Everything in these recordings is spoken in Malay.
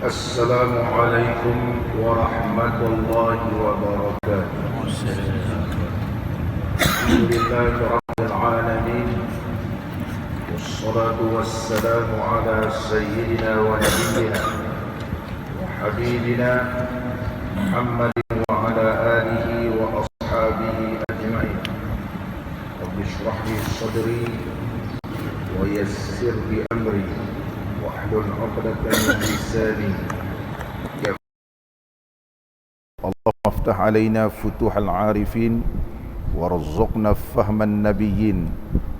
السلام عليكم ورحمة الله وبركاته. الحمد لله رب العالمين، والصلاة والسلام على سيدنا ونبينا وحبيبنا محمد وعلى آله وأصحابه أجمعين. رب اشرح لي صدري ويسر لي أمري واحلل عقدة من لساني. اللهم افتح علينا فتوح العارفين وارزقنا فهم النبيين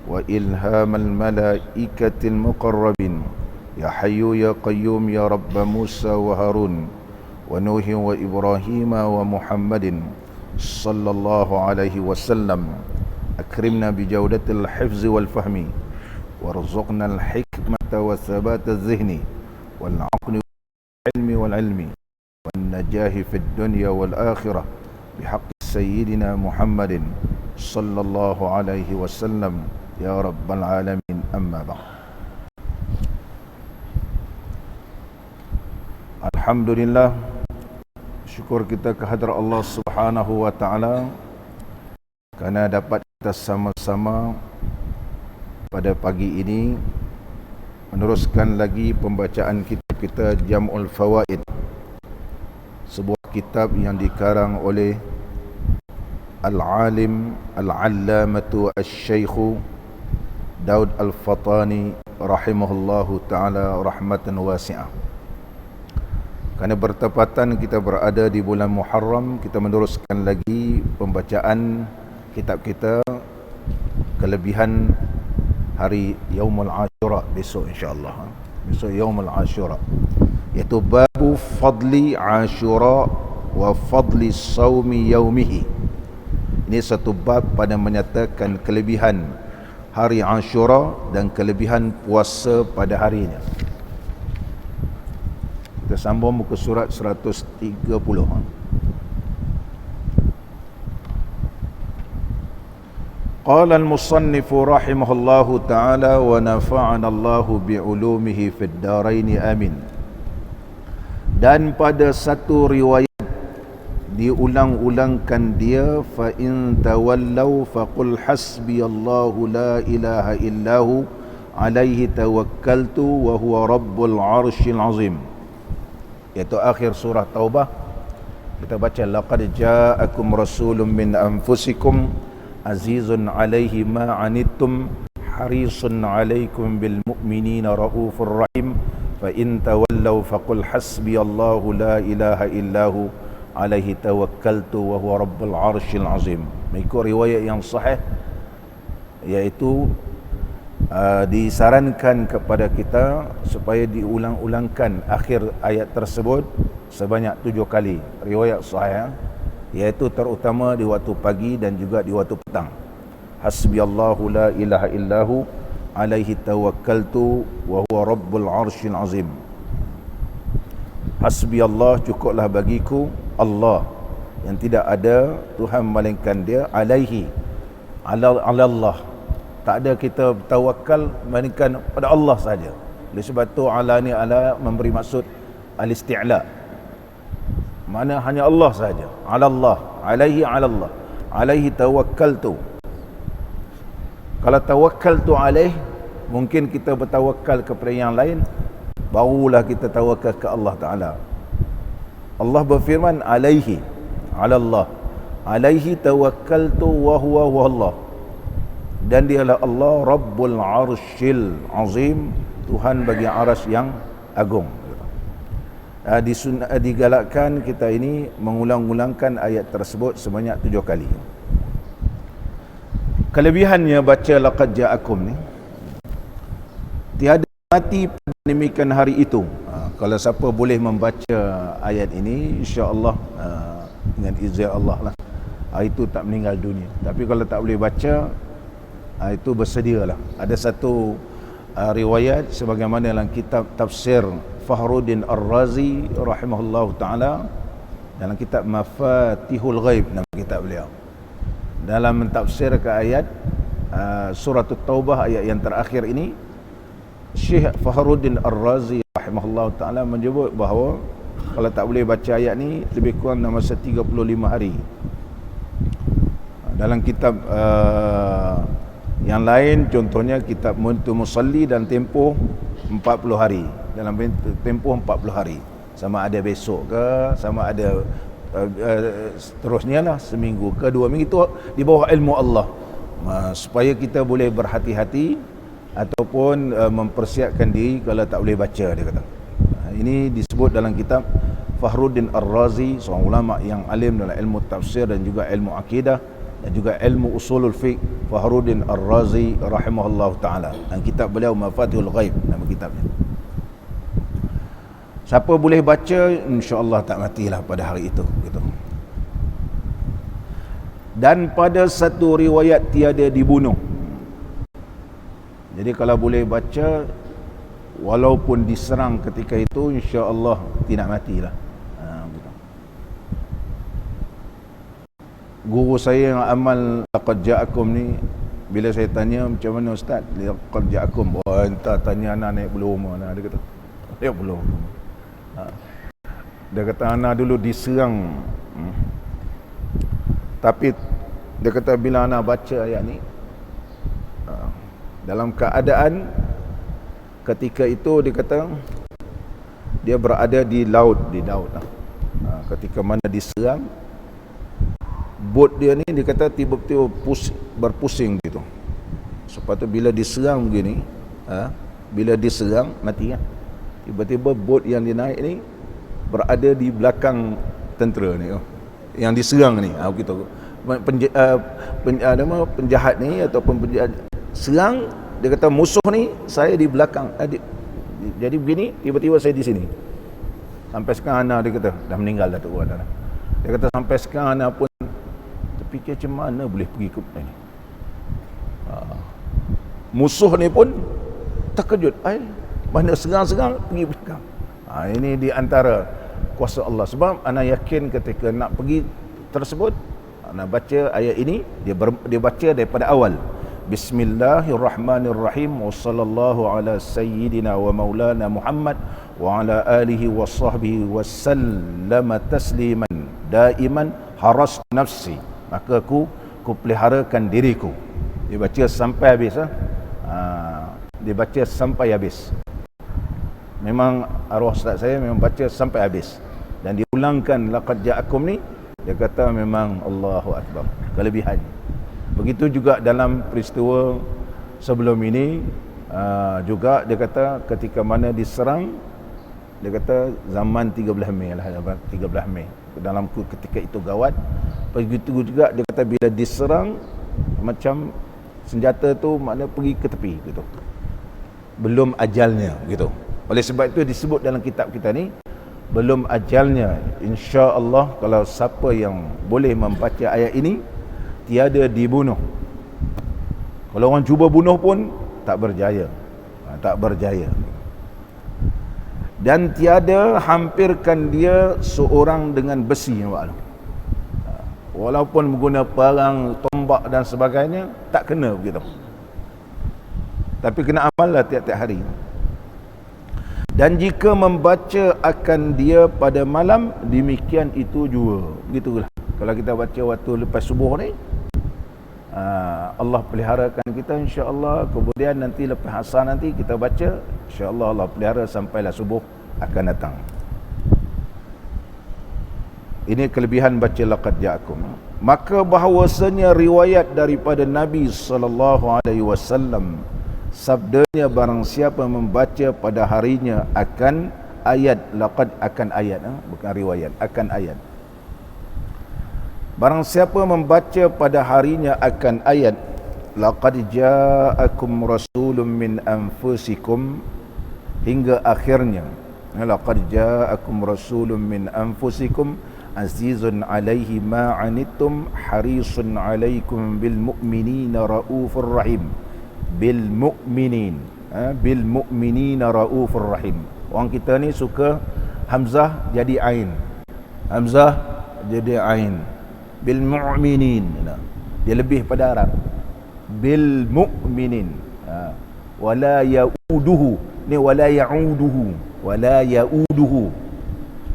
وإلهام الملائكة المقربين. يا حي يا قيوم يا رب موسى وهارون ونوح وإبراهيم ومحمد صلى الله عليه وسلم. أكرمنا بجودة الحفظ والفهم وارزقنا الحكمة وثبات الذهن والعقل والعلم والنجاح في الدنيا والآخرة بحق سيدنا محمد صلى الله عليه وسلم يا رب العالمين. أما بعد، Alhamdulillah, syukur kita kehadrat Allah Subhanahu wa taala kerana dapat kita sama-sama pada pagi ini meneruskan lagi pembacaan kitab kita Jam'ul Fawaid, sebuah kitab yang dikarang oleh Al-Alim Al-Allamatu Al-Syaikh Daud Al-Fatani rahimahullahu ta'ala rahmatan wasi'ah. Kerana bertepatan kita berada di bulan Muharram, kita meneruskan lagi pembacaan kitab kita kelebihan hari Yaumul Ashura besok, insyaAllah. Besok Yaumul Ashura, iaitu babu fadli Ashura wa fadli sawmi yaumihi. Ini satu bab pada menyatakan kelebihan hari Ashura dan kelebihan puasa pada harinya. Kita sambung muka surat 130. قال المصنف رحمه الله تعالى ونفعنا الله بعلومه في الدارين آمين. Dan pada satu riwayat diulang-ulangkan dia, fa in tawallaw faqul hasbiyallahu la ilaha illahu alaihi tawakkaltu wa huwa rabbul arsyil azim, iaitu akhir surah Taubah. Kita baca laqad ja'akum rasulun min anfusikum azizun alaihi ma anittum harisun alaikum bil mu'minina raufur rahim fa in tawallaw faqul hasbiyallahu la ilaha illahu alaihi tawakkaltu wa huwa rabbul arsyil azim. Mengikut riwayat yang sahih, iaitu disarankan kepada kita supaya diulang-ulangkan akhir ayat tersebut sebanyak 7 kali. Riwayat sahih, iaitu terutama di waktu pagi dan juga di waktu petang. Hasbiyallahu la ilaha illahu alaihi tawakkaltu wa huwa rabbul arsyil azim. Hasbiyallah, cukuplah bagiku Allah, yang tidak ada Tuhan melainkan dia, alaihi, ala Allah, tak ada kita tawakal melainkan pada Allah saja. Oleh sebab tu ala ni ala memberi maksud al-isti'la, mana hanya Allah saja. Ala Allah, alaihi ala Allah, alaihi tawakkaltu. Kalau tawakkaltu alaih, mungkin kita bertawakal kepada yang lain, barulah kita tawakal ke Allah Ta'ala. Allah berfirman alaihi, ala Allah, alaihi tawakkaltu wa huwa Allah, dan dialah Allah Rabbul Arsyil Azim, Tuhan bagi aras yang agung. Digalakkan kita ini mengulang-ulangkan ayat tersebut sebanyak 7 kali. Kelebihannya baca laqad ja'akum ni, tiada mati pada demikian hari itu. Kalau siapa boleh membaca ayat ini, insya-Allah dengan izin Allah lah, hari itu tak meninggal dunia. Tapi kalau tak boleh baca, itu bersedialah. Ada satu riwayat sebagaimana dalam kitab tafsir Fakhruddin Ar-Razi rahimahullahu taala, dalam kitab Mafatihul Ghaib, nama kitab beliau, dalam mentafsirkan ayat surah Taubah ayat yang terakhir ini, Syekh Fakhruddin Ar-Razi rahimahullah ta'ala menyebut bahawa kalau tak boleh baca ayat ni lebih kurang dalam masa 35 hari. Dalam kitab yang lain, contohnya kitab Muntu Musalli, dan tempoh 40 hari. Dalam tempoh 40 hari, sama ada besok ke, sama ada seterusnya lah, seminggu ke 2 minggu, itu di bawah ilmu Allah. Supaya kita boleh berhati-hati ataupun mempersiapkan diri kalau tak boleh baca, dia kata. Ini disebut dalam kitab Fakhruddin Ar-Razi, seorang ulama yang alim dalam ilmu tafsir dan juga ilmu akidah dan juga ilmu usulul fiqh. Fakhruddin Ar-Razi rahimahullah ta'ala, dan kitab beliau Mafatihul Ghaib, nama kitabnya. Siapa boleh baca, insya-Allah tak matilah pada hari itu, gitu. Dan pada satu riwayat tiada dibunuh. Jadi kalau boleh baca, walaupun diserang ketika itu, insya-Allah tidak matilah. Gitu. Guru saya yang amal laqad ja'akum ni, bila saya tanya macam mana ustaz laqad ja'akum, entah tanya anak naik belum mana, dia kata naik belum. Dia kata anak dulu diserang, tapi dia kata bila anak baca ayat ni, dalam keadaan ketika itu, dia kata dia berada di laut, ketika mana diserang, bot dia ni, dia kata tiba-tiba berpusing gitu. Sebab tu bila diserang begini, bila diserang mati kan. Tiba-tiba bot yang dia naik ni berada di belakang tentera ni, yang diserang ni, begitu. Penjahat ni ataupun penjahat serang, dia kata musuh ni, saya di belakang. Jadi begini, tiba-tiba saya di sini. Sampai sekarang anak, dia kata dah meninggal dah tu. Dia kata sampai sekarang anak pun terfikir macam mana boleh pergi ke ni. Musuh ni pun terkejut. Mana serang-serang pergi belakang. Ini di antara kuasa Allah. Sebab anak yakin ketika nak pergi tersebut, anak baca ayat ini, dia baca daripada awal. Bismillahirrahmanirrahim. Wa sallallahu ala sayyidina wa maulana Muhammad wa ala alihi wa sahbihi wa sallama tasliman daiman haras nafsi. Maka aku peliharakan diriku. Dia baca sampai habis. Dia baca sampai habis. Memang arwah ustaz saya memang baca sampai habis. Dan diulangkan laqad ja'akum ni, dia kata memang Allahu Akbar, kelebihan. Begitu juga dalam peristiwa sebelum ini, juga dia kata ketika mana diserang, dia kata zaman 13 Mei lah, 13 Mei. Dalam ketika itu gawat. Begitu juga dia kata bila diserang, macam senjata tu makna pergi ke tepi gitu. Belum ajalnya gitu. Oleh sebab itu disebut dalam kitab kita ni, belum ajalnya. Insya-Allah kalau siapa yang boleh membaca ayat ini, tiada dibunuh. Kalau orang cuba bunuh pun tak berjaya. Tak berjaya. Dan tiada hampirkan dia seorang dengan besi. Walaupun menggunakan parang, tombak dan sebagainya, tak kena begitu. Tapi kena amal lah tiap-tiap hari. Dan jika membaca akan dia pada malam, demikian itu juga. Begitulah. Kalau kita baca waktu lepas subuh ni, Allah peliharakan kita insya-Allah. Kemudian nanti lepas asar nanti kita baca, insya-Allah Allah pelihara sampailah subuh akan datang. Ini kelebihan baca laqad ja'akum. Maka bahawasanya riwayat daripada Nabi sallallahu alaihi wasallam, sabdanya barang siapa membaca pada harinya akan ayat, laqad akan ayat, bukan riwayat, akan ayat. Barang siapa membaca pada harinya akan ayat, laqad ja'akum rasulun min anfusikum, hingga akhirnya. Laqad ja'akum rasulun min anfusikum azizun alaihi ma anittum harisun alaikum bil mu'minina raufur rahim. Bil mu'minina raufur rahim. Orang kita ni suka hamzah jadi ain, hamzah jadi ain. Bil mu'minin, dia lebih pada Arab. Bil mu'minin, wala yauduhu, ni wala yauduhu, wala yauduhu.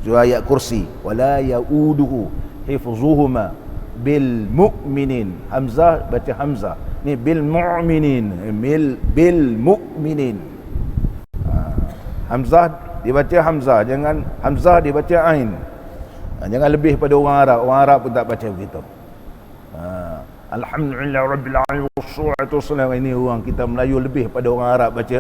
Ayat kursi, wala yauduhu hifzuhuma bil mu'minin. Hamzah baca hamzah. Ni bil mu'minin, bil mu'minin. Hamzah dibaca hamzah, jangan hamzah dibaca ain. Jangan lebih pada orang Arab. Orang Arab pun tak baca begitu. Alhamdulillah rabbil alamin wassalatu wassalamu. Ini orang kita Melayu lebih pada orang Arab baca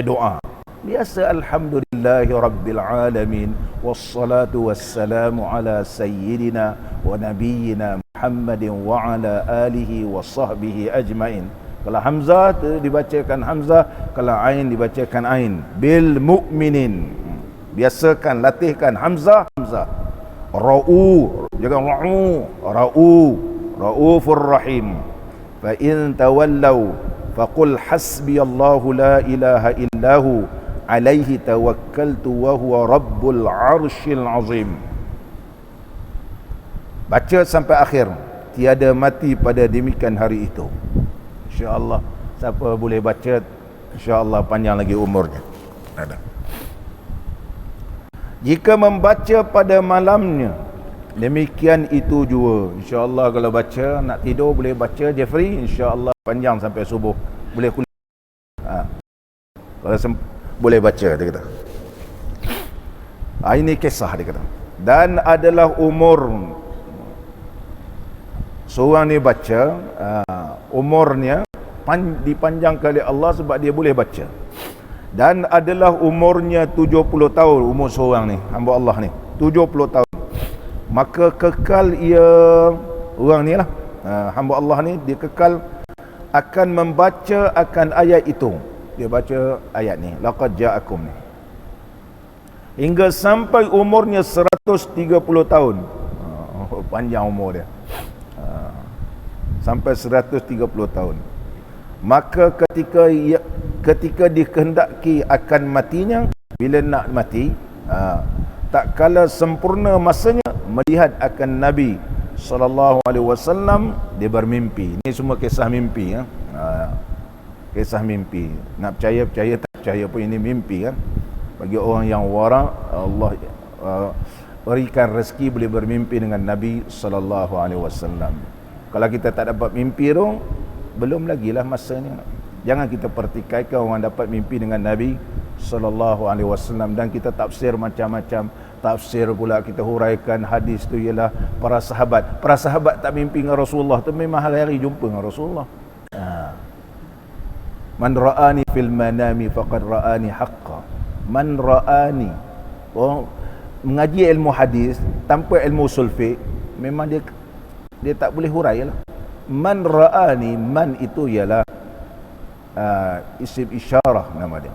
doa. Biasa alhamdulillahi rabbil alamin wassalatu wassalamu ala sayyidina wa nabiyyina Muhammadin wa ala alihi wa sahbihi ajmain. Kalau hamzah tu dibacakan hamzah, kalau ain dibacakan ain. Bil mu'minin. Biasakan latihkan hamzah. Ra'u, jangan ra'u. Ra'ufur rahim. Fa in tawallaw faqul hasbiyallahu la ilaha illahu alaihi tawakkaltu wa huwa rabbul arshil azim. Baca sampai akhir. Tiada mati pada demikian hari itu. InsyaAllah siapa boleh baca, InsyaAllah panjang lagi umurnya. Ada. Jika membaca pada malamnya, demikian itu juga. InsyaAllah kalau baca nak tidur boleh baca Jeffrey, InsyaAllah panjang sampai subuh. Boleh kuliah. Kalau boleh baca, dia kata. Ini kisah, dia kata. Dan adalah umur seorang ni baca, umurnya dipanjangkan oleh Allah sebab dia boleh baca. Dan adalah umurnya 70 tahun, umur seorang ni, hamba Allah ni 70 tahun. Maka kekal ia, orang ni lah, hamba Allah ni, dia kekal akan membaca akan ayat itu. Dia baca ayat ni, laqad ja'akum ni, hingga sampai umurnya 130 tahun. Panjang umur dia, sampai 130 tahun. Maka ketika dikehendaki akan matinya, bila nak mati, tak kala sempurna masanya, melihat akan Nabi SAW, dia bermimpi. Ini semua kisah mimpi, kisah mimpi. Nak percaya, tak percaya pun ini mimpi, kan. Bagi orang yang wara, Allah berikan rezeki boleh bermimpi dengan Nabi SAW. Kalau kita tak dapat mimpi tu, belum lagi lah masanya. Jangan kita pertikaikan orang dapat mimpi dengan Nabi SAW. Dan kita tafsir macam-macam. Tafsir pula kita huraikan hadis tu ialah para sahabat tak mimpi dengan Rasulullah tu memang hari-hari jumpa dengan Rasulullah. Man ra'ani fil manami faqad ra'ani haqqa. Man ra'ani. Mengaji ilmu hadis tanpa ilmu usul fiqh, memang dia tak boleh hurai lah. Man ra'ani, man itu ialah isim isyarah nama dia.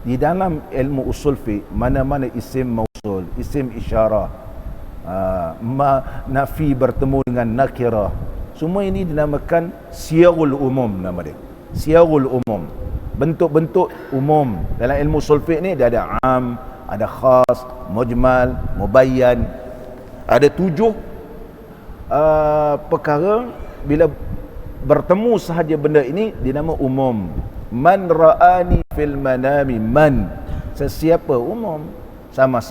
Di dalam ilmu usul fiqh, mana-mana isim mausul, isim isyarah, nafi bertemu dengan nakirah, semua ini dinamakan siyagul umum nama dia. Siyagul umum, bentuk-bentuk umum. Dalam ilmu usul fiqh ni dia ada am, ada khas, mujmal, mubayyan. Ada 7 perkara bila bertemu sahaja benda ini dinama umum. Man ra'ani fil manami, man, sesiapa, umum. Sama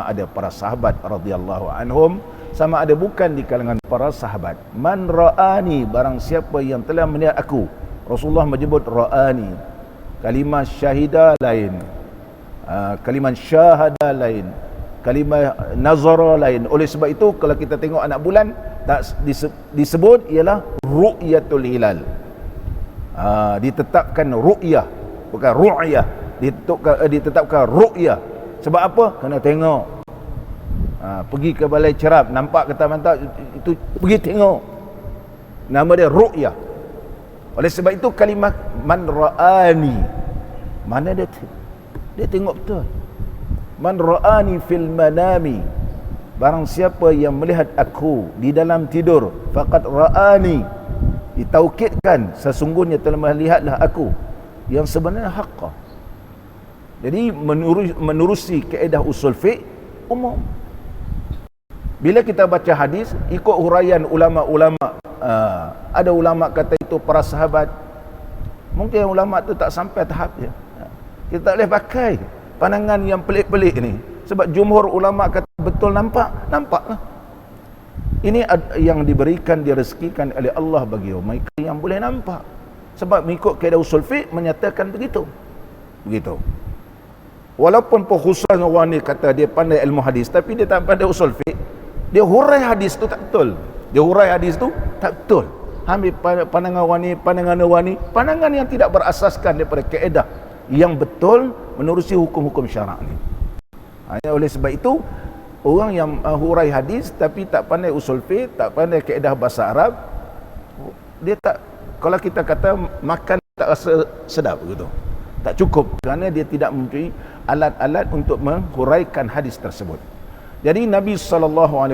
ada para sahabat radhiyallahu anhum, sama ada bukan di kalangan para sahabat. Man ra'ani, barang siapa yang telah melihat aku. Rasulullah menyebut ra'ani. Kalimah syahidah lain, kalimah syahada lain, kalimah nazara lain. Oleh sebab itu kalau kita tengok anak bulan, tak disebut ialah ru'yatul hilal. Ditetapkan ru'yah, bukan ru'yah. Ditetapkan ru'yah. Sebab apa? Kena tengok. Pergi ke balai cerap, nampak kata mantap, itu pergi tengok. Nama dia ru'yah. Oleh sebab itu kalimah man ra'ani, mana dia tengok betul. Man ra'ani fil manami, barang siapa yang melihat aku di dalam tidur, faqad ra'ani, ditaukidkan sesungguhnya telah melihatlah aku, yang sebenarnya haqqah. Jadi menerusi kaedah usul fiqh umum. Bila kita baca hadis, ikut huraian ulama-ulama. Ada ulama kata itu para sahabat. Mungkin ulama tu tak sampai tahap dia. Kita tak boleh pakai. pandangan yang pelik-pelik ni. Sebab jumhur ulama kata betul, nampaklah. Ini yang diberikan, direzekikan oleh Allah bagi mereka yang boleh nampak. Sebab mengikut kaedah usul fiqh menyatakan begitu. Walaupun khusus orang ni kata dia pandai ilmu hadis, tapi dia tak pandai usul fiqh. Dia hurai hadis tu tak betul. Ambil pandangan orang ni, pandangan yang tidak berasaskan daripada kaedah yang betul menerusi hukum-hukum syarak ni. Oleh sebab itu, orang yang hurai hadis tapi tak pandai usul fiqh, tak pandai kaedah bahasa Arab, dia tak, kalau kita kata makan tak rasa sedap gitu, tak cukup, kerana dia tidak mempunyai alat-alat untuk menghuraikan hadis tersebut. Jadi Nabi SAW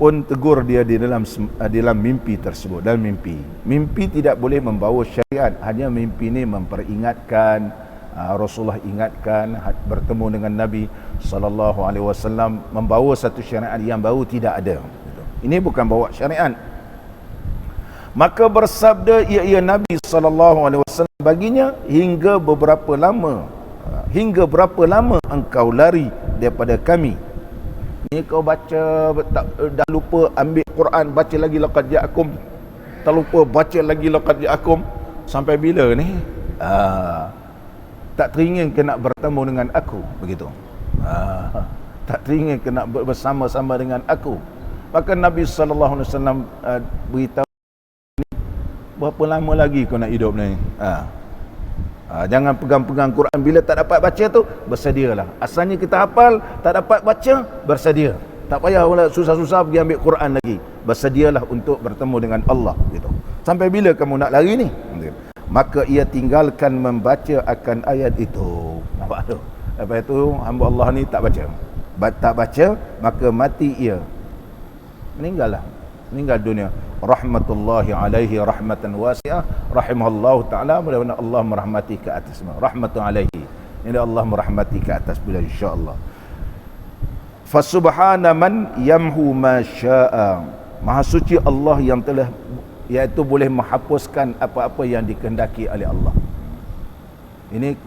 pun tegur dia di dalam mimpi tersebut. Dalam mimpi tidak boleh membawa syariat, hanya mimpi ini memperingatkan, Rasulullah ingatkan, bertemu dengan Nabi SAW, membawa satu syariat yang baru tidak ada. Ini bukan bawa syariat. Maka bersabda ia Nabi SAW baginya, hingga berapa lama engkau lari daripada kami? Ni kau baca dah lupa ambil Quran, baca lagi laqad ja'akum, terlupa baca lagi laqad ja'akum, sampai bila ni? Tak teringin ke nak bertemu dengan aku, begitu. Tak teringin ke nak bersama-sama dengan aku. Maka Nabi SAW beritahu, berapa lama lagi kau nak hidup ni? Jangan pegang-pegang Quran. Bila tak dapat baca tu, bersedialah. Asalnya kita hafal, tak dapat baca, bersedia. Tak payah susah-susah pergi ambil Quran lagi. Bersedialah untuk bertemu dengan Allah, gitu. Sampai bila kamu nak lari ni? Maka ia tinggalkan membaca akan ayat itu. Nampak tu? Lepas itu hamba Allah ni tak baca. Tak baca, maka mati ia. Meninggal dunia. Rahmatullahi alaihi rahmatan wasi'ah, rahimahallahu ta'ala, mudah-mudahan Allah merahmati ke atas. Rahmatu alaihi, ini Allah merahmati ke atas bila insyaAllah. Fasubhana man yamhu ma sya'a, maha suci Allah yang telah, iaitu boleh menghapuskan apa-apa yang dikehendaki oleh Allah. Ini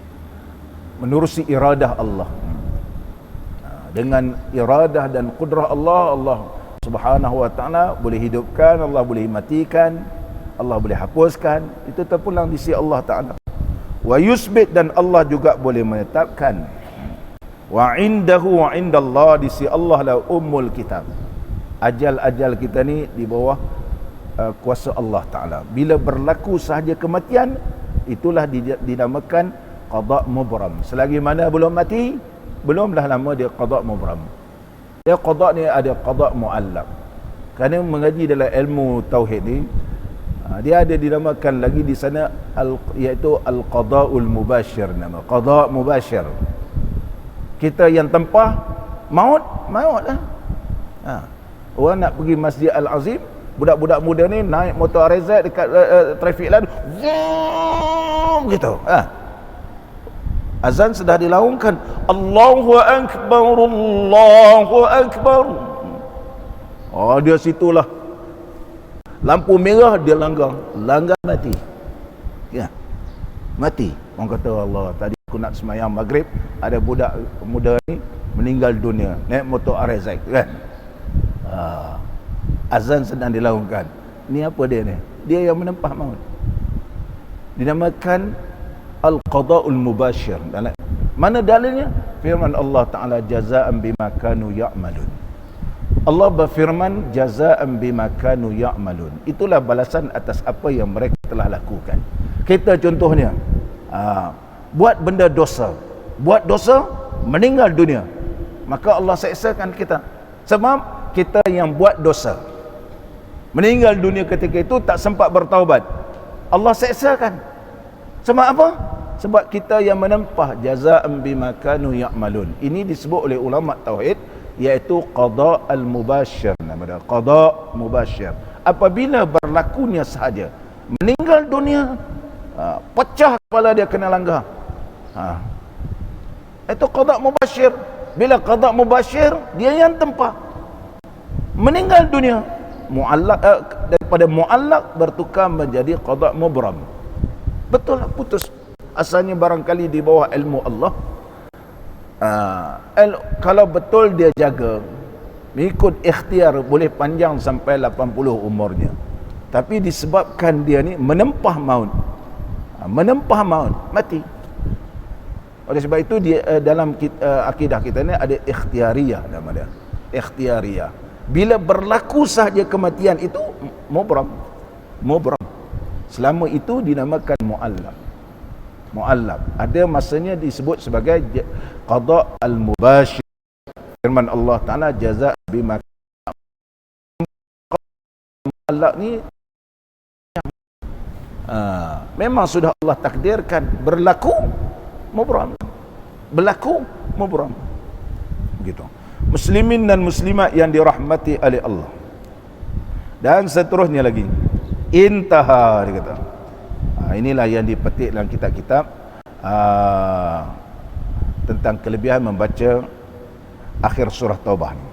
menerusi iradah Allah. Dengan iradah dan kudrah Allah Subhanahu wa ta'ala boleh hidupkan, Allah boleh matikan, Allah boleh hapuskan. Itu terpulang di sisi Allah ta'ala. Wa yusbit, dan Allah juga boleh menetapkan. Wa indahu wa indallah, di sisi Allah la ummul kitab. Ajal-ajal kita ni di bawah kuasa Allah ta'ala. Bila berlaku sahaja kematian, itulah dinamakan qada' mubram. Selagi mana belum mati, belumlah lama dia qada' mubram. Dia qada' ni ada qada' mu'allaq. Kerana mengaji dalam ilmu tauhid ni, dia ada dinamakan lagi di sana iaitu al-qada'ul mubashir. Nama qada' mubashir. Kita yang tempah maut lah. Orang nak pergi Masjid Al-Azim, budak-budak muda ni naik motor Arizat dekat trafik lain, gitu. Azan sudah dilaungkan, Allahu Akbar, Allahu Akbar. Dia situlah lampu merah, dia langgar mati. Ya, mati. Orang kata, Allah, tadi aku nak semayang maghrib, ada budak muda ni meninggal dunia naik motor Arizat, kan? Azan sedang dilaungkan. Ni apa dia ni? Dia yang menempah maut. Dinamakan al-qada'ul mubashir. Mana dalilnya? Firman Allah Ta'ala, jazaan bima kanu ya'malun. Allah berfirman, jazaan bima kanu ya'malun. Itulah balasan atas apa yang mereka telah lakukan. Kita contohnya, buat benda dosa, meninggal dunia, maka Allah seksakan kita. Sebab kita yang buat dosa, meninggal dunia ketika itu, tak sempat bertaubat, Allah seksakan. Sebab apa? Sebab kita yang menempah jazaan bima kanu ya'malun. Ini disebut oleh ulama tauhid, iaitu qada' al-mubashir. Nama dia qada' mubashir. Apabila berlakunya sahaja, meninggal dunia, pecah kepala dia kena langgar, itu qada' mubashir. Bila qada' mubashir, dia yang tempah, meninggal dunia, mu'allaq, daripada mu'allaq bertukar menjadi qada' mubram. Betul lah, putus. Asalnya barangkali di bawah ilmu Allah. Kalau betul dia jaga, mengikut ikhtiar, boleh panjang sampai 80 umurnya. Tapi disebabkan dia ni menempah maut, mati. Oleh sebab itu dia, dalam akidah kita ni ada ikhtiariyah nama dia. Ikhtiariyah. Bila berlaku sahaja kematian itu mubram. Selama itu dinamakan mu'allab. Ada masanya disebut sebagai qada al-mubashir. Firman Allah Ta'ala, jaza bima mu'allab ni memang sudah Allah takdirkan berlaku mubram. Begitu. Muslimin dan muslimat yang dirahmati oleh Allah. Dan seterusnya lagi, intaha, dia kata. Inilah yang dipetik dalam kitab-kitab tentang kelebihan membaca akhir surah Taubah ni.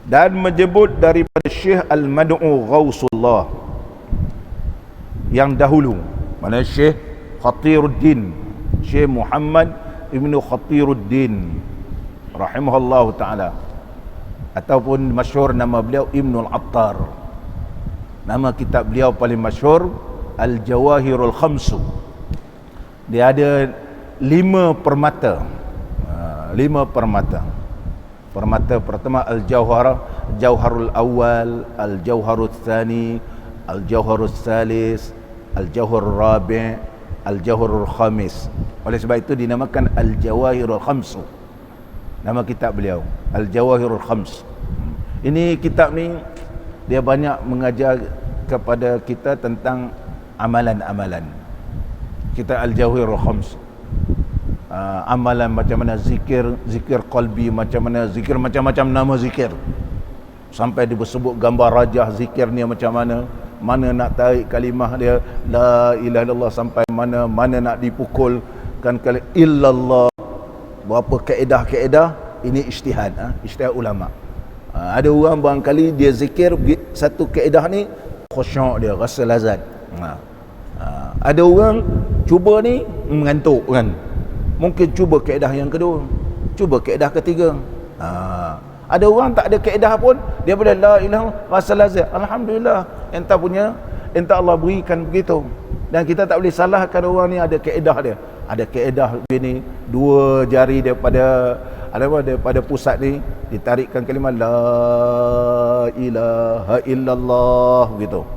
Dan menyebut daripada Syekh Al-Mad'u Ghausullah yang dahulu, mana Syekh Khatiruddin, Syekh Muhammad Ibnu Khatiruddin rahimahullah ta'ala, ataupun masyhur nama beliau Ibnul Attar. Nama kitab beliau paling masyhur Al-Jawahirul Khamsu. Dia ada 5 permata. 5 permata. Permata pertama Al-Jawharul Awal, Al-Jawharul Thani, Al-Jawharul Thalis, Al-Jawharul Rabi', Al-Jawharul Khamis. Oleh sebab itu dinamakan Al-Jawahirul Khamsu. Nama kitab beliau Al-Jawahirul Khams. Ini kitab ni dia banyak mengajar kepada kita tentang amalan-amalan. Kita Al-Jawahirul Khams, amalan macam mana zikir qalbi, macam mana zikir, macam-macam nama zikir, sampai disebut gambar rajah zikir ni macam mana nak tarik kalimah dia la ilaha illallah, sampai mana nak dipukulkan kali illallah. Berapa kaedah ini ijtihad, ijtihad ulama. Ada orang barangkali dia zikir satu kaedah ni khusyuk, dia rasa lazat. Ada orang cuba ni mengantuk kan, mungkin cuba kaedah yang kedua, cuba kaedah ketiga. Ada orang tak ada kaedah pun, dia boleh la ilaha rasa lazat, alhamdulillah, entah Allah berikan begitu. Dan kita tak boleh salahkan orang ni, ada kaedah dia. Ada kaedah begini, 2 jari daripada pusat ni ditarikkan kalimah la ilaha illallah begitu.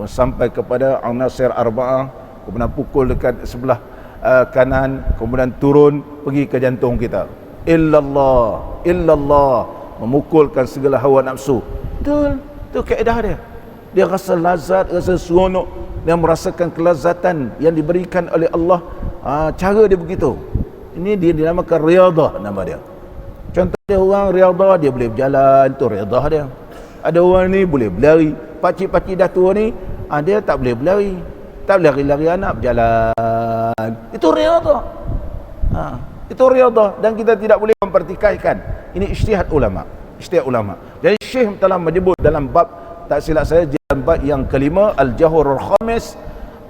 Sampai kepada anasir arba'ah, kemudian pukul dekat sebelah kanan, kemudian turun pergi ke jantung kita. Illallah, memukulkan segala hawa nafsu. Betul, itu kaedah dia. Dia rasa lazat, rasa seronok, dan merasakan kelazatan yang diberikan oleh Allah. Cara dia begitu. Ini dia dinamakan riadah, nama dia. Contohnya orang riadah, dia boleh berjalan, tu riadah dia. Ada orang ni boleh berlari, pakcik-pakcik dah tua ni, dia tak boleh berlari, tak boleh lari-lari anak, berjalan. Itu riadah. Itu riadah, dan kita tidak boleh mempertikaikan. Ini ijtihad ulama. Jadi Syekh telah menyebut dalam bab, tak silap saya, bab yang kelima, Al-Jawharul Khamis,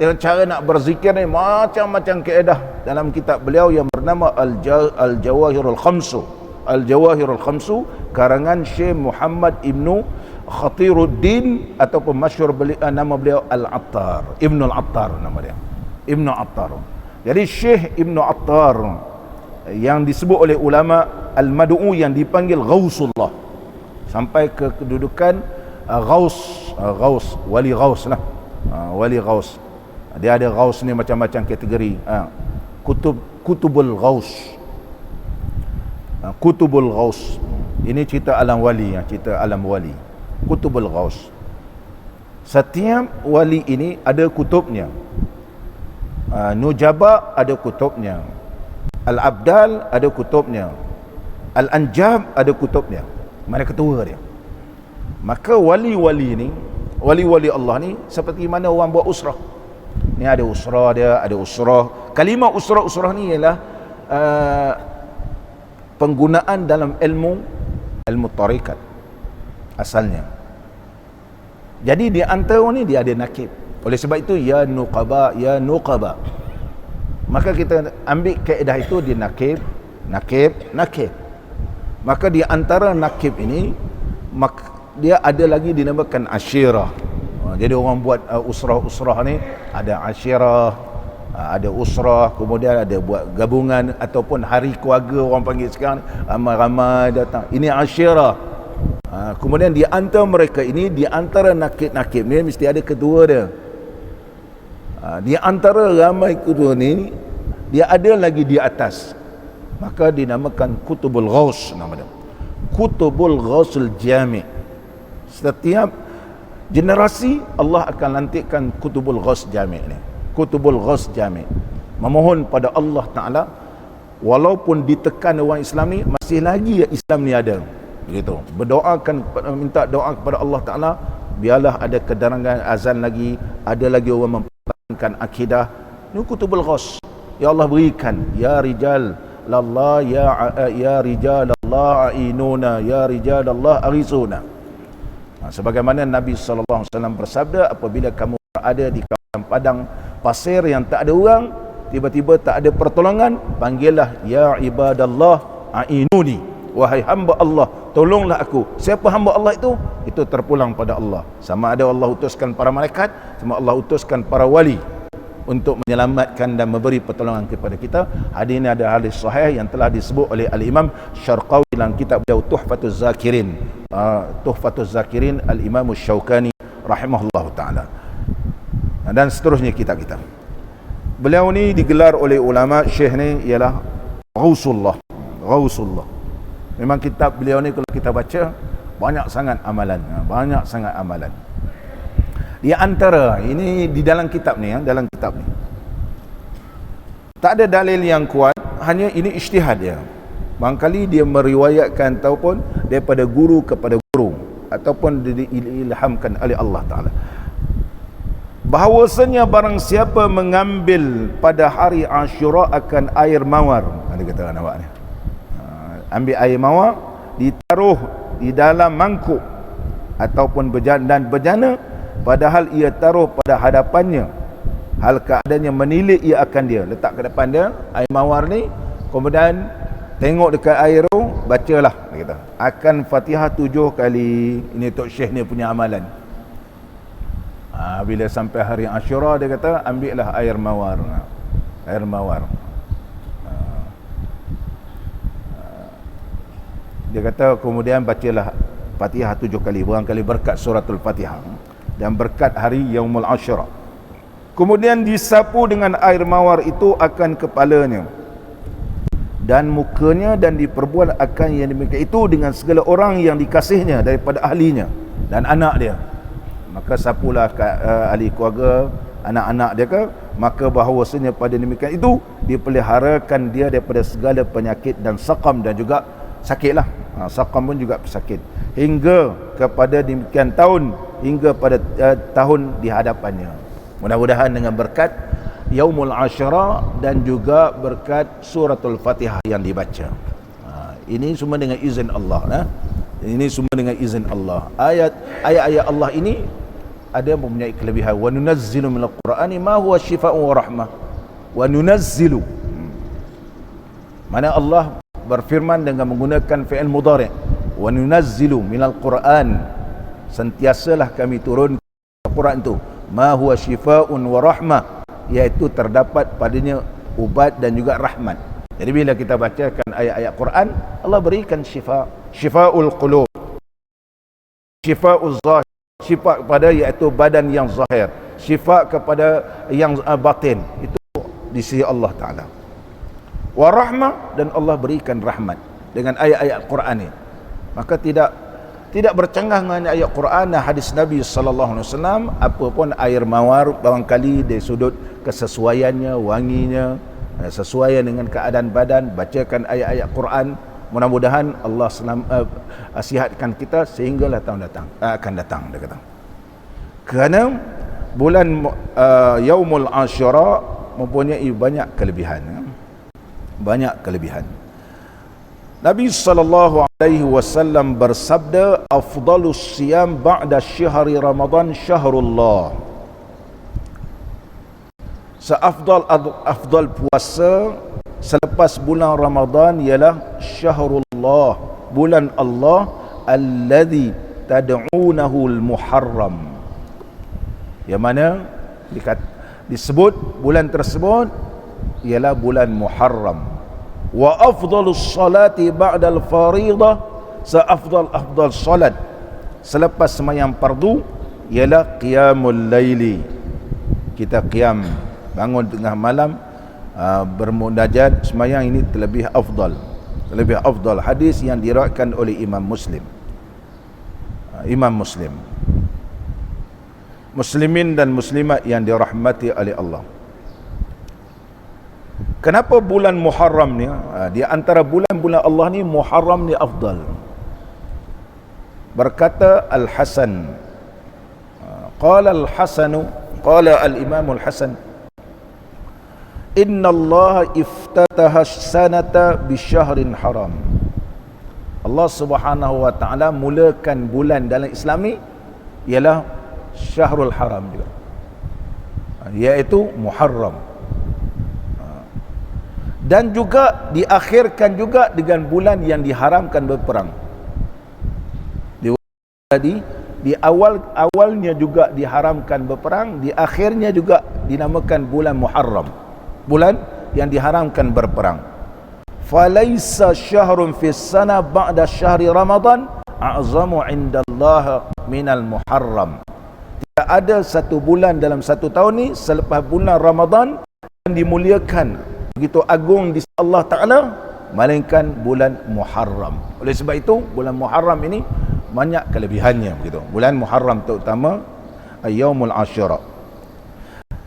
dengan cara nak berzikir ni macam-macam kaedah dalam kitab beliau yang bernama Al-Jawahirul Khamsu. Al-Jawahirul Khamsu karangan Syekh Muhammad Ibnu Khatiruddin, ataupun masyhur nama beliau Al-Attar, Ibnul Attar nama dia, Ibnu Attar. Jadi Syekh Ibnu Attar yang disebut oleh ulama Al-Mad'u yang dipanggil Ghausullah, sampai ke kedudukan Ghaus, wali Ghaus lah. Wali Ghaus. Dia ada Ghaus ni macam-macam kategori. Kutubul Ghaus. Kutubul Ghaus. Ini cerita alam wali, cerita alam wali. Kutubul Ghaus. Setiap wali ini ada kutubnya. Nujaba ada kutubnya. Al-Abdal ada kutubnya. Al-Anjab ada kutubnya. Mana ketua dia. Maka wali-wali ni, wali-wali Allah ni seperti mana orang buat usrah. Ni ada usrah dia, ada usrah. Kalimah usrah ni ialah penggunaan dalam ilmu tarikat asalnya. Jadi di antara ni dia ada nakib. Oleh sebab itu ya nuqaba, ya nuqaba. Maka kita ambil kaedah itu di nakib, nakib, nakib. Maka di antara nakib ini dia ada lagi dinamakan asyirah. Jadi orang buat usrah-usrah ni ada asyirah, ada usrah, kemudian ada buat gabungan ataupun hari keluarga orang panggil sekarang, ramai-ramai datang. Ini asyirah. Kemudian di antara mereka ini, di antara nakib-nakib ni mesti ada ketua dia. Di antara ramai kedua ni, dia ada lagi di atas, maka dinamakan Kutubul Ghaus nama dia. Kutubul Ghausul Jami'. Setiap generasi Allah akan lantikkan Kutubul Ghaus Jami' ni. Kutubul Ghaus Jami', memohon pada Allah Ta'ala, walaupun ditekan orang Islam ni, masih lagi Islam ni ada, begitu. Berdoakan, minta doa kepada Allah Ta'ala, biarlah ada kedarangan azan lagi, ada lagi orang mempertahankan akidah. Ini Kutubul Ghaus. Ya Allah berikan, ya rijal Allah, ya rijal Allah ainuna, ya rijal Allah arisuna. Sebagaimana Nabi SAW bersabda, apabila kamu berada di kawasan padang pasir yang tak ada orang, tiba-tiba tak ada pertolongan, panggillah ya ibadallah ainuni, wahai hamba Allah, tolonglah aku. Siapa hamba Allah itu? Itu terpulang pada Allah. Sama ada Allah utuskan para malaikat, sama Allah utuskan para wali untuk menyelamatkan dan memberi pertolongan kepada kita. Hadis ini ada hadis sahih yang telah disebut oleh Al-Imam Syarqawi dalam kitab beliau Tuhfatuz Zakirin. Tuhfatuz Zakirin Al-Imam Syaukani rahimahullah ta'ala. Dan seterusnya kitab-kitab. Beliau ni digelar oleh ulama, syekh ni ialah Ghausullah. Ghausullah. Memang kitab beliau ni kalau kita baca, banyak sangat amalan. Banyak sangat amalan. Di antara ini di dalam kitab ni, dalam kitab ni tak ada dalil yang kuat, hanya ini ijtihad dia. Barangkali dia meriwayatkan ataupun daripada guru kepada guru, ataupun diilhamkan oleh Allah Ta'ala, bahawasanya barang siapa mengambil pada hari Ashura akan air mawar. Ada kata nampak ni, ambil air mawar, ditaruh di dalam mangkuk ataupun bejana, padahal ia taruh pada hadapannya, hal keadaannya menilik ia akan dia, letak ke depan dia air mawar ni, kemudian tengok dekat air tu, bacalah, dia kata, akan Fatihah 7 kali. Ini Tok Syekh ni punya amalan. Bila sampai hari Ashura, dia kata ambillah air mawar. Air mawar. Dia kata kemudian bacalah Fatihah 7 kali, barangkali berkat suratul Fatihah dan berkat hari Yaumul Ashura. Kemudian disapu dengan air mawar itu akan kepalanya dan mukanya, dan diperbuat akan yang demikian itu dengan segala orang yang dikasihnya daripada ahlinya dan anak dia. Maka sapulah ahli keluarga, anak-anak dia ke, maka bahawasanya pada demikian itu dipeliharakan dia daripada segala penyakit dan saqam, dan juga sakitlah. Saqam pun juga pesakit, hingga kepada demikian tahun, hingga pada tahun di hadapannya. Mudah-mudahan dengan berkat Yaumul Ashura dan juga berkat suratul Fatihah yang dibaca. Ini semua dengan izin Allah. Ini semua dengan izin Allah. Ayat-ayat Allah ini ada mempunyai kelebihan. Wa nunazzilu minal Qur'ani ma huwa syifaa'un wa rahmah. Wa nunazzilu. Mana Allah berfirman dengan menggunakan fi'il mudhari'. Wa nunazzilu minal Qur'an. Sentiasalah kami turun Al-Quran itu, ma huwa syifaa'un wa rahmah, iaitu terdapat padanya ubat dan juga rahmat. Jadi bila kita bacakan ayat-ayat Quran, Allah berikan syifa, syifaul qulub, syifaul zahir, syifa kepada iaitu badan yang zahir, syifa kepada yang batin, itu di sisi Allah Ta'ala. Wa rahmah, dan Allah berikan rahmat dengan ayat-ayat Quran ini. Maka tidak bercanggah dengan ayat Quran dan hadis Nabi sallallahu alaihi wasallam. Apapun air mawar, barangkali dari sudut kesesuaiannya, wanginya, sesuai dengan keadaan badan, bacakan ayat-ayat Quran. Mudah-mudahan Allah sihatkan kita sehinggalah tahun akan datang, dia kata. Kerana bulan Yaumul Ashura mempunyai banyak kelebihan. Banyak kelebihan. Nabi sallallahu alaihi wasallam bersabda, afdalus siyam ba'da syahri Ramadan syahrullah. Afdal puasa selepas bulan Ramadan ialah syahrullah, bulan Allah, alladhi tad'unahu al-muharram, yang mana disebut bulan tersebut ialah bulan Muharram. Wa afdalus salati ba'dal faridah, afdal salat selepas sembahyang fardu ialah qiyamul laili. Kita qiyam, bangun tengah malam, bermunajat sembahyang, ini terlebih afdal. Hadis yang diriwayatkan oleh Imam Muslim. Muslimin dan muslimat yang dirahmati oleh Allah. Kenapa bulan Muharram ni, di antara bulan-bulan Allah ni, Muharram ni afdal? Berkata Al-Hasan, qala Al-Imam Al-Hasan, inna Allah iftataha sanata bisyahrin haram. Allah Subhanahu wa ta'ala mulakan bulan dalam Islam ni ialah Syahrul Haram juga, iaitu Muharram, dan juga diakhirkan juga dengan bulan yang diharamkan berperang. Di awalnya juga diharamkan berperang, di akhirnya juga dinamakan bulan Muharram, bulan yang diharamkan berperang. Falaisa syahrun fis sana ba'da syahri Ramadan a'zamu indallah minal Muharram. Tidak ada satu bulan dalam satu tahun ni selepas bulan Ramadan yang dimuliakan, begitu agung di sisi Allah Ta'ala, melainkan bulan Muharram. Oleh sebab itu bulan Muharram ini banyak kelebihannya begitu. Bulan Muharram terutama Yaumul Ashura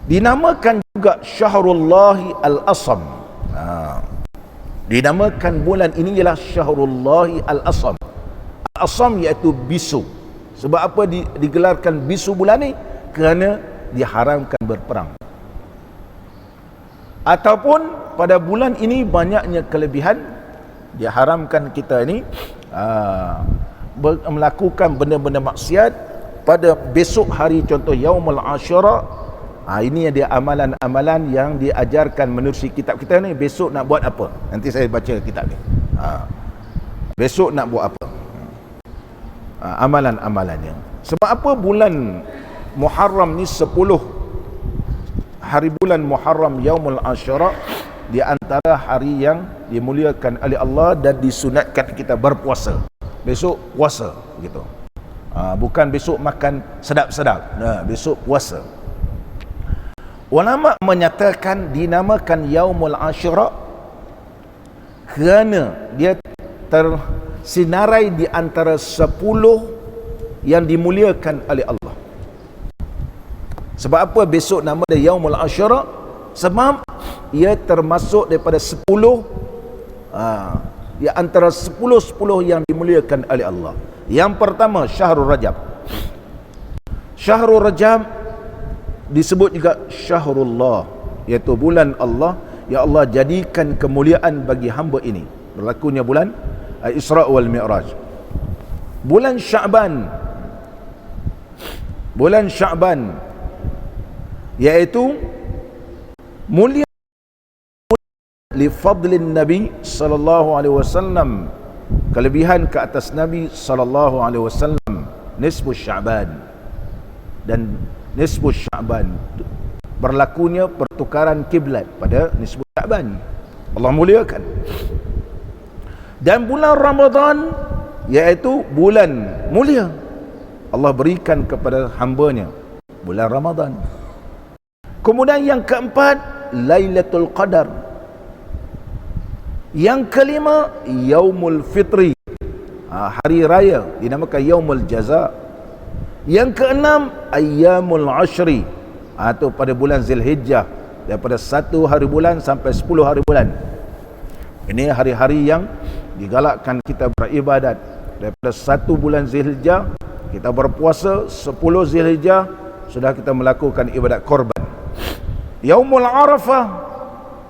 dinamakan juga Syahrullahi Al-Asam. Dinamakan bulan ini ialah Syahrullahi Al-Asam. Al-Asam iaitu bisu. Sebab apa digelarkan bisu bulan ni? Kerana diharamkan berperang. Ataupun pada bulan ini banyaknya kelebihan, diharamkan kita ini melakukan benda-benda maksiat pada besok hari, contoh Yaumul Ashura. Ini dia amalan-amalan yang diajarkan menerusi kitab kita ni. Besok nak buat apa? Nanti saya baca kitab ni. Besok nak buat apa? Amalan-amalannya. Sebab apa bulan Muharram ni 10 hari bulan Muharram, Yaumul Ashura, di antara hari yang dimuliakan oleh Allah dan disunatkan kita berpuasa. Besok puasa gitu. Bukan besok makan sedap-sedap. Besok puasa. Ulama menyatakan dinamakan Yaumul Ashura kerana dia tersinarai di antara 10 yang dimuliakan oleh Allah. Sebab apa besok nama dia Yaumul Ashura? Sebab ia termasuk daripada 10 di antara 10 yang dimuliakan oleh Allah. Yang pertama Syahrul Rajab. Syahrul Rajab disebut juga Syahrullah, iaitu bulan Allah yang Allah jadikan kemuliaan bagi hamba ini. Berlakunya bulan Isra wal Mi'raj. Bulan Sya'ban iaitu mulia li fadlin Nabi sallallahu alaihi wasallam, kelebihan ke atas Nabi sallallahu alaihi wasallam, nisfu Sya'ban. Dan nisfu Sya'ban berlakunya pertukaran kiblat pada nisfu Sya'ban, Allah muliakan. Dan bulan Ramadan iaitu bulan mulia, Allah berikan kepada hambanya bulan Ramadan. Kemudian yang keempat Lailatul Qadar. Yang kelima Yaumul Fitri, hari raya, dinamakan Yaumul Jaza. Yang keenam Ayyamul Ashri, atau pada bulan Zulhijjah, daripada 1 hari bulan sampai 10 hari bulan. Ini hari-hari yang digalakkan kita beribadat. Daripada 1 bulan Zulhijjah kita berpuasa, 10 Zulhijjah sudah kita melakukan ibadat korban. Yaumul Arafah,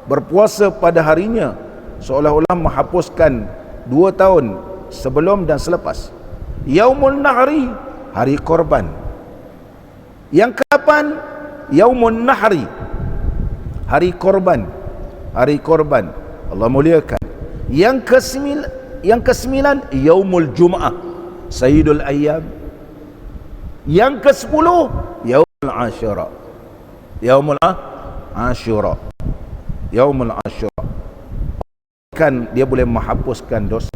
berpuasa pada harinya, seolah-olah menghapuskan 2 tahun sebelum dan selepas. Yaumul Nahri, hari korban. Yang ke-8 Yaumun Nahri, hari korban, hari korban Allah muliakan. Yang kesembilan yaumul Jum'ah, Sayyidul Ayyam. Yang ke-10 yaumul Asyura, yaumul Asyura, yaumul Asyura. Kan dia boleh menghapuskan dosa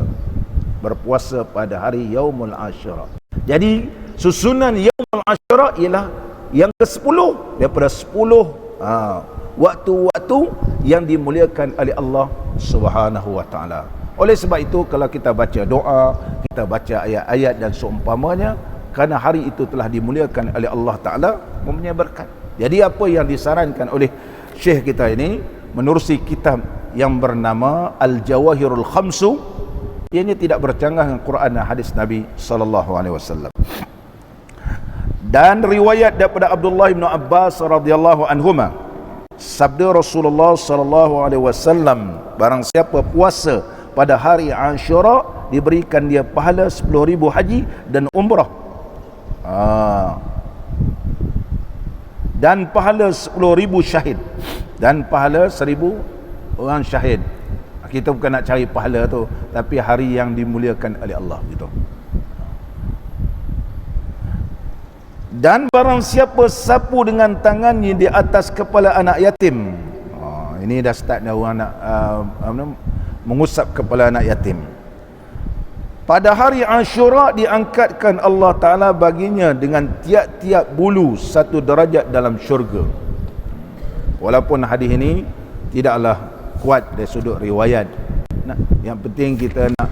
berpuasa pada hari yaumul Asyura. Jadi susunan yaumul Asyura ialah yang ke-10 daripada 10 waktu-waktu yang dimuliakan oleh Allah Subhanahu wa taala. Oleh sebab itu kalau kita baca doa, kita baca ayat-ayat dan seumpamanya, kerana hari itu telah dimuliakan oleh Allah taala, mempunyai berkat. Jadi apa yang disarankan oleh Syekh kita ini menerusi kitab yang bernama Al-Jawahirul Khamsu, ianya tidak bercanggah dengan Quran dan hadis Nabi sallallahu alaihi wasallam. Dan riwayat daripada Abdullah bin Abbas radhiyallahu anhuma, sabda Rasulullah sallallahu alaihi wasallam, barang siapa puasa pada hari Asyura diberikan dia pahala 10,000 haji dan umrah, dan pahala 10,000 syahid, dan pahala 1,000 orang syahid. Kita bukan nak cari pahala tu, tapi hari yang dimuliakan oleh Allah gitu. Dan barang siapa sapu dengan tangannya di atas kepala anak yatim, ini dah start dah orang nak mengusap kepala anak yatim, pada hari Asyura diangkatkan Allah Ta'ala baginya dengan tiap-tiap bulu 1 darajat dalam syurga. Walaupun hadis ini tidaklah kuat dari sudut riwayat, yang penting kita nak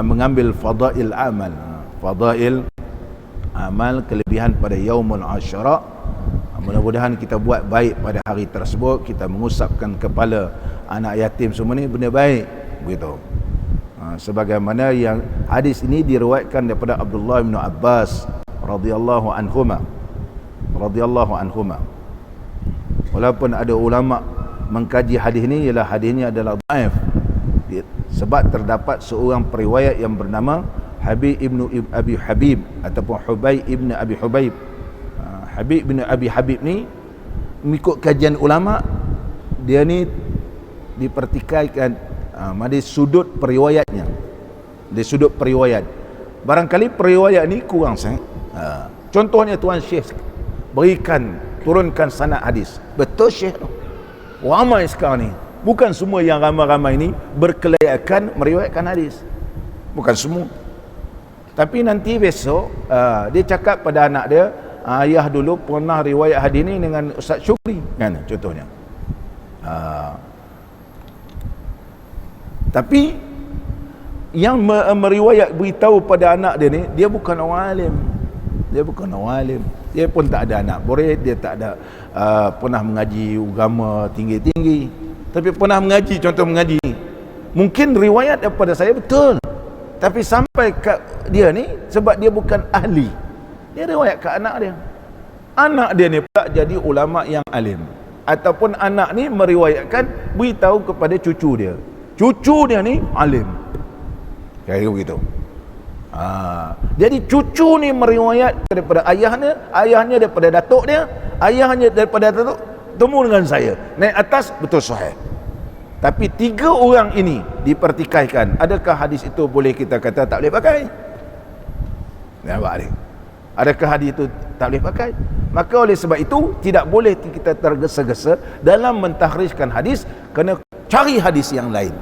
mengambil fadail amal, fadail amal, kelebihan pada yaumul Asyura. Mudah-mudahan kita buat baik pada hari tersebut. Kita mengusapkan kepala anak yatim semua ni benda baik begitu. Sebagaimana yang hadis ini diriwayatkan daripada Abdullah bin Abbas radhiyallahu anhuma, walaupun ada ulama mengkaji hadis ini, ialah hadis ini adalah dhaif, sebab terdapat seorang periwayat yang bernama Habib ibnu Abi Habib ataupun Hubay ibnu Abi Hubayb. Habib bin Abi Habib ni, mengikut kajian ulama, dia ni dipertikaikan dari sudut periwayatnya, dari sudut periwayat. Barangkali periwayat ni kurang sangat. Contohnya Tuan Syekh turunkan sanad hadis. Betul Syekh tu. Ramai sekarang ni, bukan semua yang ramai-ramai ni berkelayakan meriwayatkan hadis, bukan semua. Tapi nanti besok dia cakap pada anak dia, ayah dulu pernah riwayat hadis ni dengan Ustaz Syukri kan, contohnya. Tapi yang meriwayat beritahu pada anak dia ni, dia bukan orang alim. Dia bukan orang alim. Dia pun tak ada anak murid, dia tak ada pernah mengaji agama tinggi-tinggi, tapi pernah mengaji, contoh mengaji. Mungkin riwayat daripada saya betul, tapi sampai ke dia ni, sebab dia bukan ahli, dia riwayat ke anak dia. Anak dia ni pula jadi ulama yang alim, ataupun anak ni meriwayatkan beritahu kepada cucu dia, cucu dia ni alim, kayak begitu. Jadi cucu ni meriwayat daripada ayahnya, ayahnya daripada datuk dia, ayahnya daripada datuk, temu dengan saya, naik atas betul sahih. Tapi 3 orang ini dipertikaikan, adakah hadis itu boleh kita kata tak boleh pakai? Nampak ni? Adakah hadis itu tak boleh pakai? Maka oleh sebab itu tidak boleh kita tergesa-gesa dalam mentahrijkan hadis, kena cari hadis yang lain.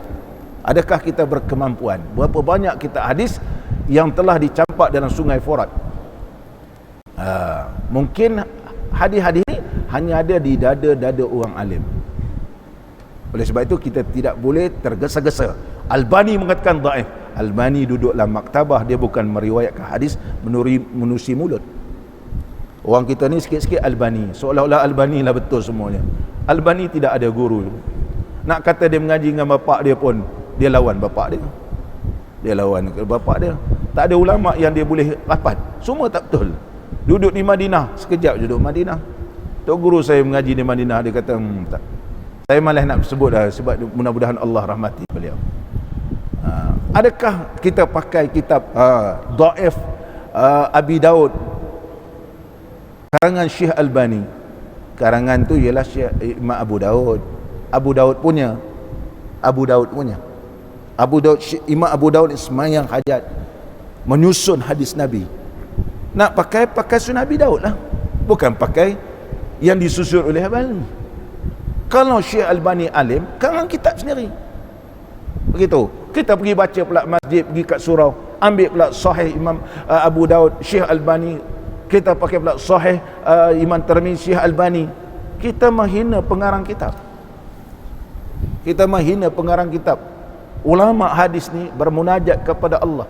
Adakah kita berkemampuan? Berapa banyak kita hadis yang telah dicampak dalam sungai Furat? Mungkin hadis-hadis ini hanya ada di dada-dada orang alim. Oleh sebab itu kita tidak boleh tergesa-gesa. Albani mengatakan dhaif. Albani duduk dalam maktabah, dia bukan meriwayatkan hadis menusi mulut. Orang kita ni sikit-sikit Albani, seolah-olah Albani lah betul semuanya. Albani tidak ada guru. Nak kata dia mengaji dengan bapak dia pun, dia lawan bapak dia. Dia lawan bapak dia. Tak ada ulama yang dia boleh rapat. Semua tak betul. Duduk di Madinah, sekejap duduk Madinah. Tok guru saya mengaji di Madinah, dia kata tak. Saya malas nak sebut dah, sebab mudah-mudahan Allah rahmati beliau. Adakah kita pakai kitab dhaif Abi Daud karangan Syekh Albani? karangan tu ialah Syekh Imam Abu Daud. Abu Daud punya Imam Abu Daud semayang hajat, menyusun hadis Nabi. Nak pakai sunnah Nabi Daud lah, bukan pakai yang disusun oleh Albani. Kalau Syekh Albani alim, karang kitab sendiri. Begitu. Kita pergi baca pula masjid, pergi kat surau, ambil pula sahih Imam Abu Daud Syekh Albani, kita pakai pula sahih Imam Tirmizi Syekh Albani. Kita menghina pengarang kitab. Ulama hadis ni bermunajat kepada Allah.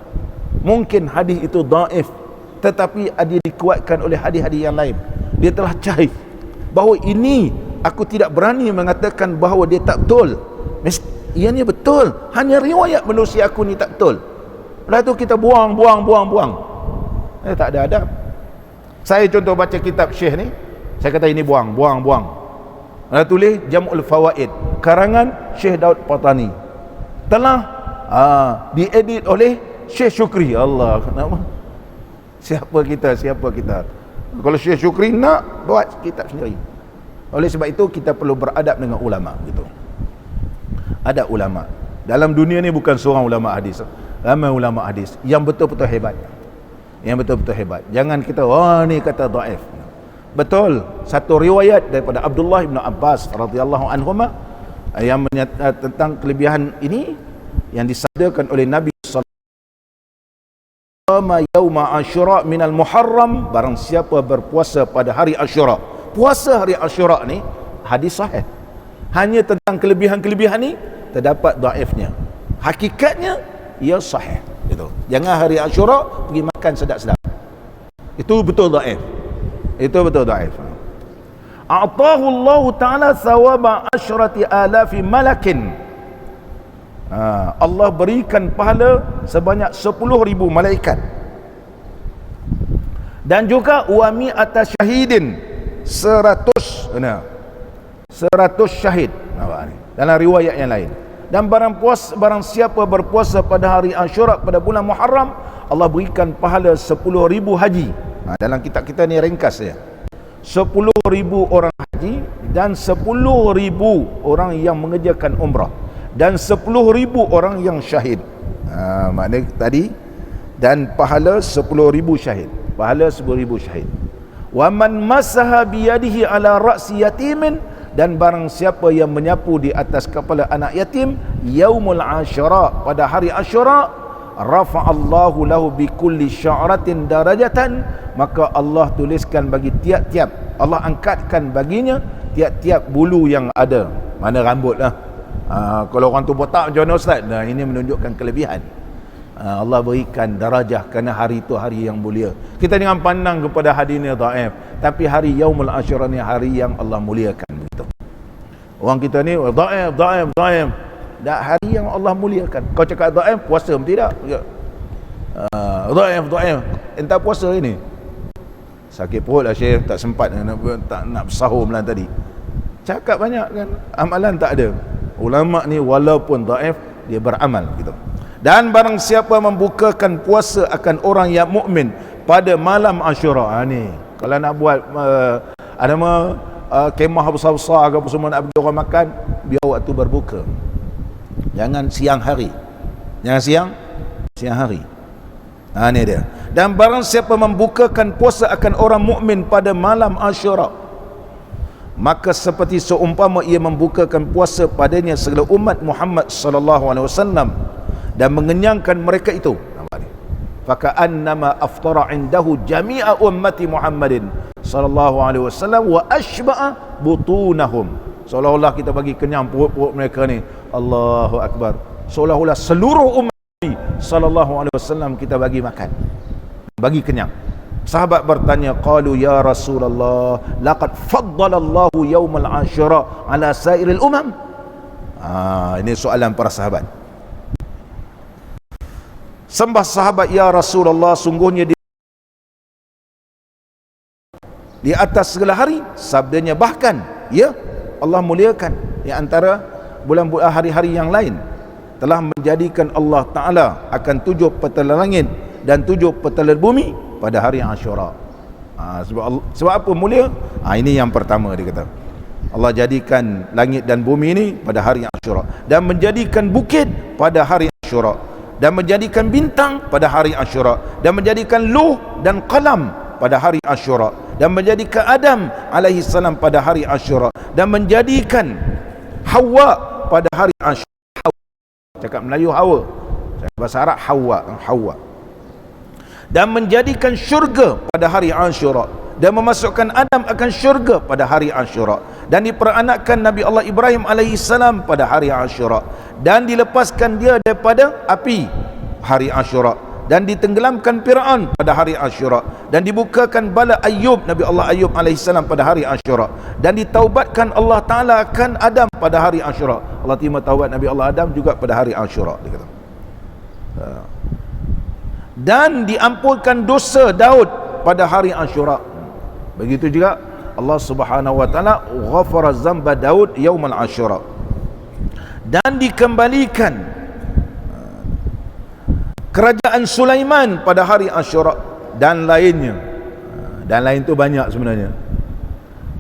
Mungkin hadis itu dhaif, tetapi dia dikuatkan oleh hadis-hadis yang lain. Dia telah cahif bahawa ini, aku tidak berani mengatakan bahawa dia tak betul. Ianya betul, hanya riwayat manusia aku ni tak betul. Lepas tu kita buang. Tak ada adab. Saya contoh baca kitab Syekh ni, saya kata ini buang. Lepas tulis Jam'ul Fawaid, karangan Syekh Daud Patani, telah diedit oleh Syekh Syukri. Allah, kenapa? Siapa kita? Kalau Syekh Syukri nak buat kitab sendiri. Oleh sebab itu kita perlu beradab dengan ulama gitu. Adab ulama. Dalam dunia ni bukan seorang ulama hadis, ramai ulama hadis yang betul-betul hebat. Jangan kita ni kata dhaif. Betul, satu riwayat daripada Abdullah bin Abbas radhiyallahu anhuma yang tentang kelebihan ini yang disabdakan oleh Nabi sallallahu alaihi wasallam, yauma Asyura minal Muharram, barang siapa berpuasa pada hari Asyura. Puasa hari Asyura ni hadis sahih. Hanya tentang kelebihan-kelebihan ni terdapat dhaifnya. Hakikatnya ia sahih gitu. Jangan hari Asyura pergi makan sedap-sedap. Itu betul dhaif. A'tahu Allah Ta'ala thawaba asyrati alafi malakin. Allah berikan pahala sebanyak 10,000 malaikat. Dan juga wa mi'ata syahidin, 100 syahid dalam riwayat yang lain. Dan barang siapa berpuasa pada hari Asyura pada bulan Muharram, Allah berikan pahala 10,000 haji. Dalam kitab kita ni ringkas ya, 10,000 orang haji dan 10,000 orang yang mengerjakan umrah dan 10,000 orang yang syahid. Maknanya tadi, dan pahala 10,000 syahid, wa man masaha biyadihi ala ra'si yatimin, dan barang siapa yang menyapu di atas kepala anak yatim yaumul Asyura, pada hari Asyura, rafa'allahu lahu bi kulli sya'ratin darajatan, maka Allah tuliskan bagi tiap-tiap, Allah angkatkan baginya tiap-tiap bulu yang ada. Mana rambut lah. Kalau orang tu botak macam mana Ustaz? Nah, ini menunjukkan kelebihan. Allah berikan darajah kerana hari itu hari yang mulia. Kita jangan pandang kepada hari ini dhaif, tapi hari Yaumul Asyura ni hari yang Allah muliakan begitu. Orang kita ni dhaif. Dak hari yang Allah muliakan. Kau cakap dhaif, puasa tidak? Dhaif. Entah puasa ini. Sakit perut lah Syekh, tak sempat nak bersahur malam tadi. Cakap banyak kan, amalan tak ada. Ulama ni walaupun dhaif, dia beramal gitu. Dan barang siapa membukakan puasa akan orang yang mukmin pada malam Asyura, ni kalau nak buat kemah besar-besar ke apa semua, nak bagi orang makan, biar waktu berbuka. Jangan siang hari. Siang hari. Ni dia. Dan barang siapa membukakan puasa akan orang mukmin pada malam Asyura, maka seperti seumpama ia membukakan puasa padanya segala umat Muhammad sallallahu alaihi wasallam dan mengenyangkan mereka itu. Faka'annama aftara indahu jami'a ummati Muhammadin sallallahu alaihi wasallam wa ashba'a butunahum. Seolah-olah kita bagi kenyang perut-perut mereka ni. Allahu Akbar. Seolah-olah seluruh umat Nabi sallallahu alaihi wasallam kita bagi makan, bagi kenyang. Sahabat bertanya, qalu ya Rasulullah, laqad faddalallahu yaumal Asyura ala sairil umam. Ini soalan para sahabat. Sembah sahabat, ya Rasulullah, sungguhnya di atas segala hari. Sabdanya, bahkan ya Allah muliakan di antara bulan-bulan hari-hari yang lain, telah menjadikan Allah Ta'ala akan 7 petala langit dan 7 petala bumi pada hari Asyura. Sebab apa mulia? Ini yang pertama dia kata. Allah jadikan langit dan bumi ini pada hari Asyura, dan menjadikan bukit pada hari Asyura, dan menjadikan bintang pada hari Asyura, dan menjadikan luh dan qalam pada hari Asyura, dan menjadikan Adam alaihi salam pada hari Asyura, dan menjadikan Hawa pada hari Asyura. Cakap Melayu Hawa, cakap bahasa Arab Hawa. Dan menjadikan syurga pada hari Asyura, dan memasukkan Adam akan syurga pada hari Asyura, dan diperanakkan Nabi Allah Ibrahim alaihi salam pada hari Asyura, dan dilepaskan dia daripada api hari Asyura, dan ditenggelamkan Fir'aun pada hari Asyura, dan dibukakan bala Ayub, Nabi Allah Ayub alaihi salam pada hari Asyura, dan ditaubatkan Allah Ta'ala akan Adam pada hari Asyura. Allah terima taubat Nabi Allah Adam juga pada hari Asyura, dia kata. Dan diampunkan dosa Daud pada hari Asyura. Begitu juga Allah Subhanahu wa taala ghafara zamba Daud yaumal Asyura. Dan dikembalikan kerajaan Sulaiman pada hari Asyura, dan lainnya. Dan lain tu banyak sebenarnya.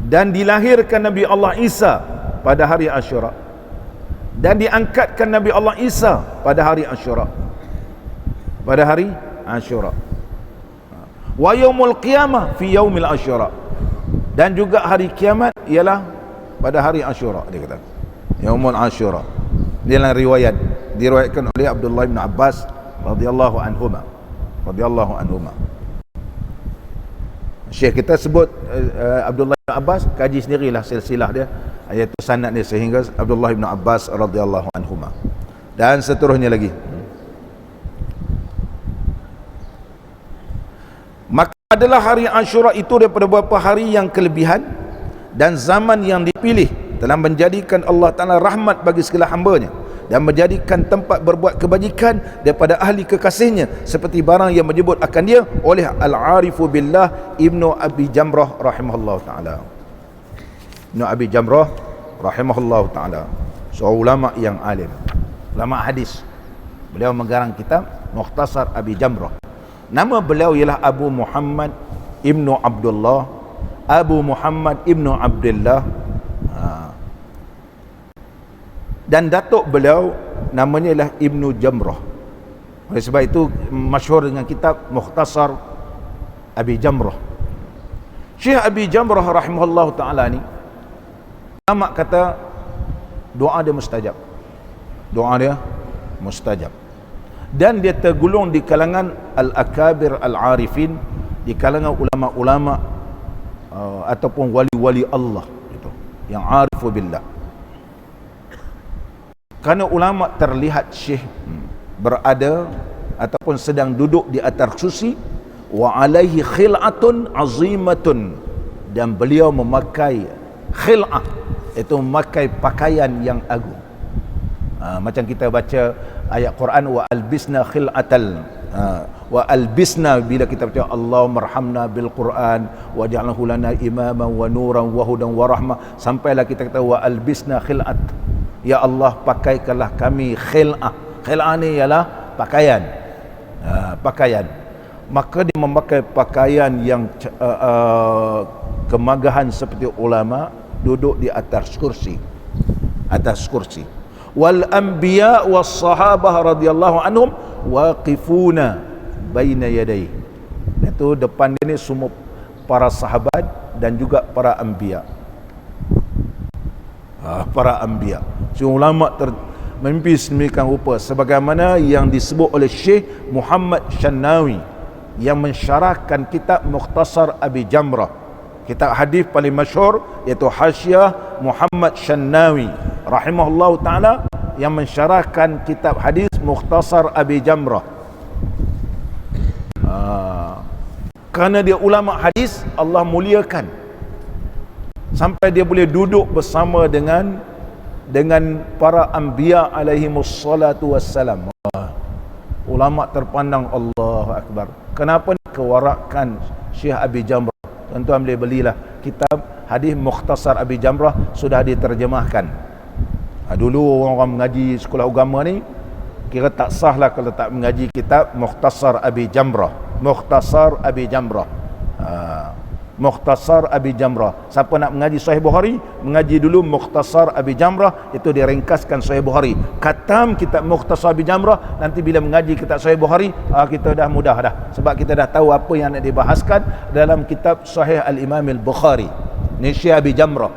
Dan dilahirkan Nabi Allah Isa pada hari Asyura, dan diangkatkan Nabi Allah Isa pada hari Asyura. Pada hari Asyura. Wa yaumul qiyamah fi yaumil Asyura. Dan juga hari kiamat ialah pada hari Asyura, dia kata. Yaumul Asyura. Dia dalam riwayat, diriwayatkan oleh Abdullah bin Abbas radhiyallahu anhuma. Syekh kita sebut Abdullah bin Abbas, kaji sendirilah silsilah dia, iaitu sanad dia sehingga Abdullah bin Abbas radhiyallahu anhuma. Dan seterusnya lagi. Maka adalah hari Asyura itu daripada beberapa hari yang kelebihan dan zaman yang dipilih telah menjadikan Allah Ta'ala rahmat bagi segala hambanya, dan menjadikan tempat berbuat kebajikan daripada ahli kekasihnya, seperti barang yang menyebut akan dia oleh Al-Arifu Billah Ibnu Abi Jamrah rahimahullah ta'ala. Ibnu Abi Jamrah rahimahullah ta'ala, seorang ulama yang alim, ulama hadis. Beliau mengarang kitab Mukhtasar Abi Jamrah. Nama beliau ialah Abu Muhammad Ibnu Abdullah, Abu Muhammad Ibnu Abdullah. Dan datuk beliau namanya ialah Ibnu Jamrah. Oleh sebab itu masyhur dengan kitab Mukhtasar Abi Jamrah. Syekh Abi Jamrah rahimahullah ta'ala ni, ulama kata doa dia mustajab. Doa dia mustajab. Dan dia tergolong di kalangan al-akabir al-arifin, di kalangan ulama-ulama ataupun wali-wali Allah itu, yang arifu billah. Kerana ulama terlihat syekh berada ataupun sedang duduk di atas kursi, wa alaihi khil'atun azimatun, dan beliau memakai khil'ah, itu memakai pakaian yang agung. Macam kita baca ayat Quran, wa albisna khil'atal, wa albisna, bila kita baca Allahumma arhamna bil Quran waj'alhu lana imaman wa nuran wa hudan wa rahmah, sampailah kita kata wa albisna khil'at, ya Allah pakaikanlah kami khil'ah. Khil'ah ni ialah pakaian, pakaian. Maka dia memakai pakaian yang kemegahan seperti ulama duduk di atas kursi, atas kursi. Wal anbiya was sahabah radhiyallahu anhum waqifuna baina yadayhi. Itu depan dia ni semua para sahabat dan juga para anbiya. Para anbiya. Si ulama mimpi sedemikian rupa, sebagaimana yang disebut oleh Syekh Muhammad Shannawi yang mensyarahkan kitab Mukhtasar Abi Jamrah. Kitab hadis paling masyhur iaitu Hasyiah Muhammad Shannawi rahimahullah ta'ala, yang mensyarahkan kitab hadis Mukhtasar Abi Jamrah. Kerana dia ulama hadis, Allah muliakan sampai dia boleh duduk bersama dengan para anbiya alaihimus salatu wassalam. Ulama terpandang, Allahu Akbar. Kenapa? Kewarakan Syekh Abi Jamrah. Tuan-tuan boleh belilah kitab hadis Mukhtasar Abi Jamrah, sudah diterjemahkan. Dulu orang mengaji sekolah agama ni kira tak sah lah kalau tak mengaji kitab Mukhtasar Abi Jamrah. Mukhtasar Abi Jamrah. Mukhtasar Abi Jamrah. Siapa nak mengaji Sahih Bukhari, mengaji dulu Mukhtasar Abi Jamrah, itu diringkaskan Sahih Bukhari. Khatam kitab Mukhtasar Abi Jamrah, nanti bila mengaji kitab Sahih Bukhari, kita dah mudah dah, sebab kita dah tahu apa yang nak dibahaskan dalam kitab Sahih Al-Imam Al-Bukhari. Ni Syekh Abi Jamrah.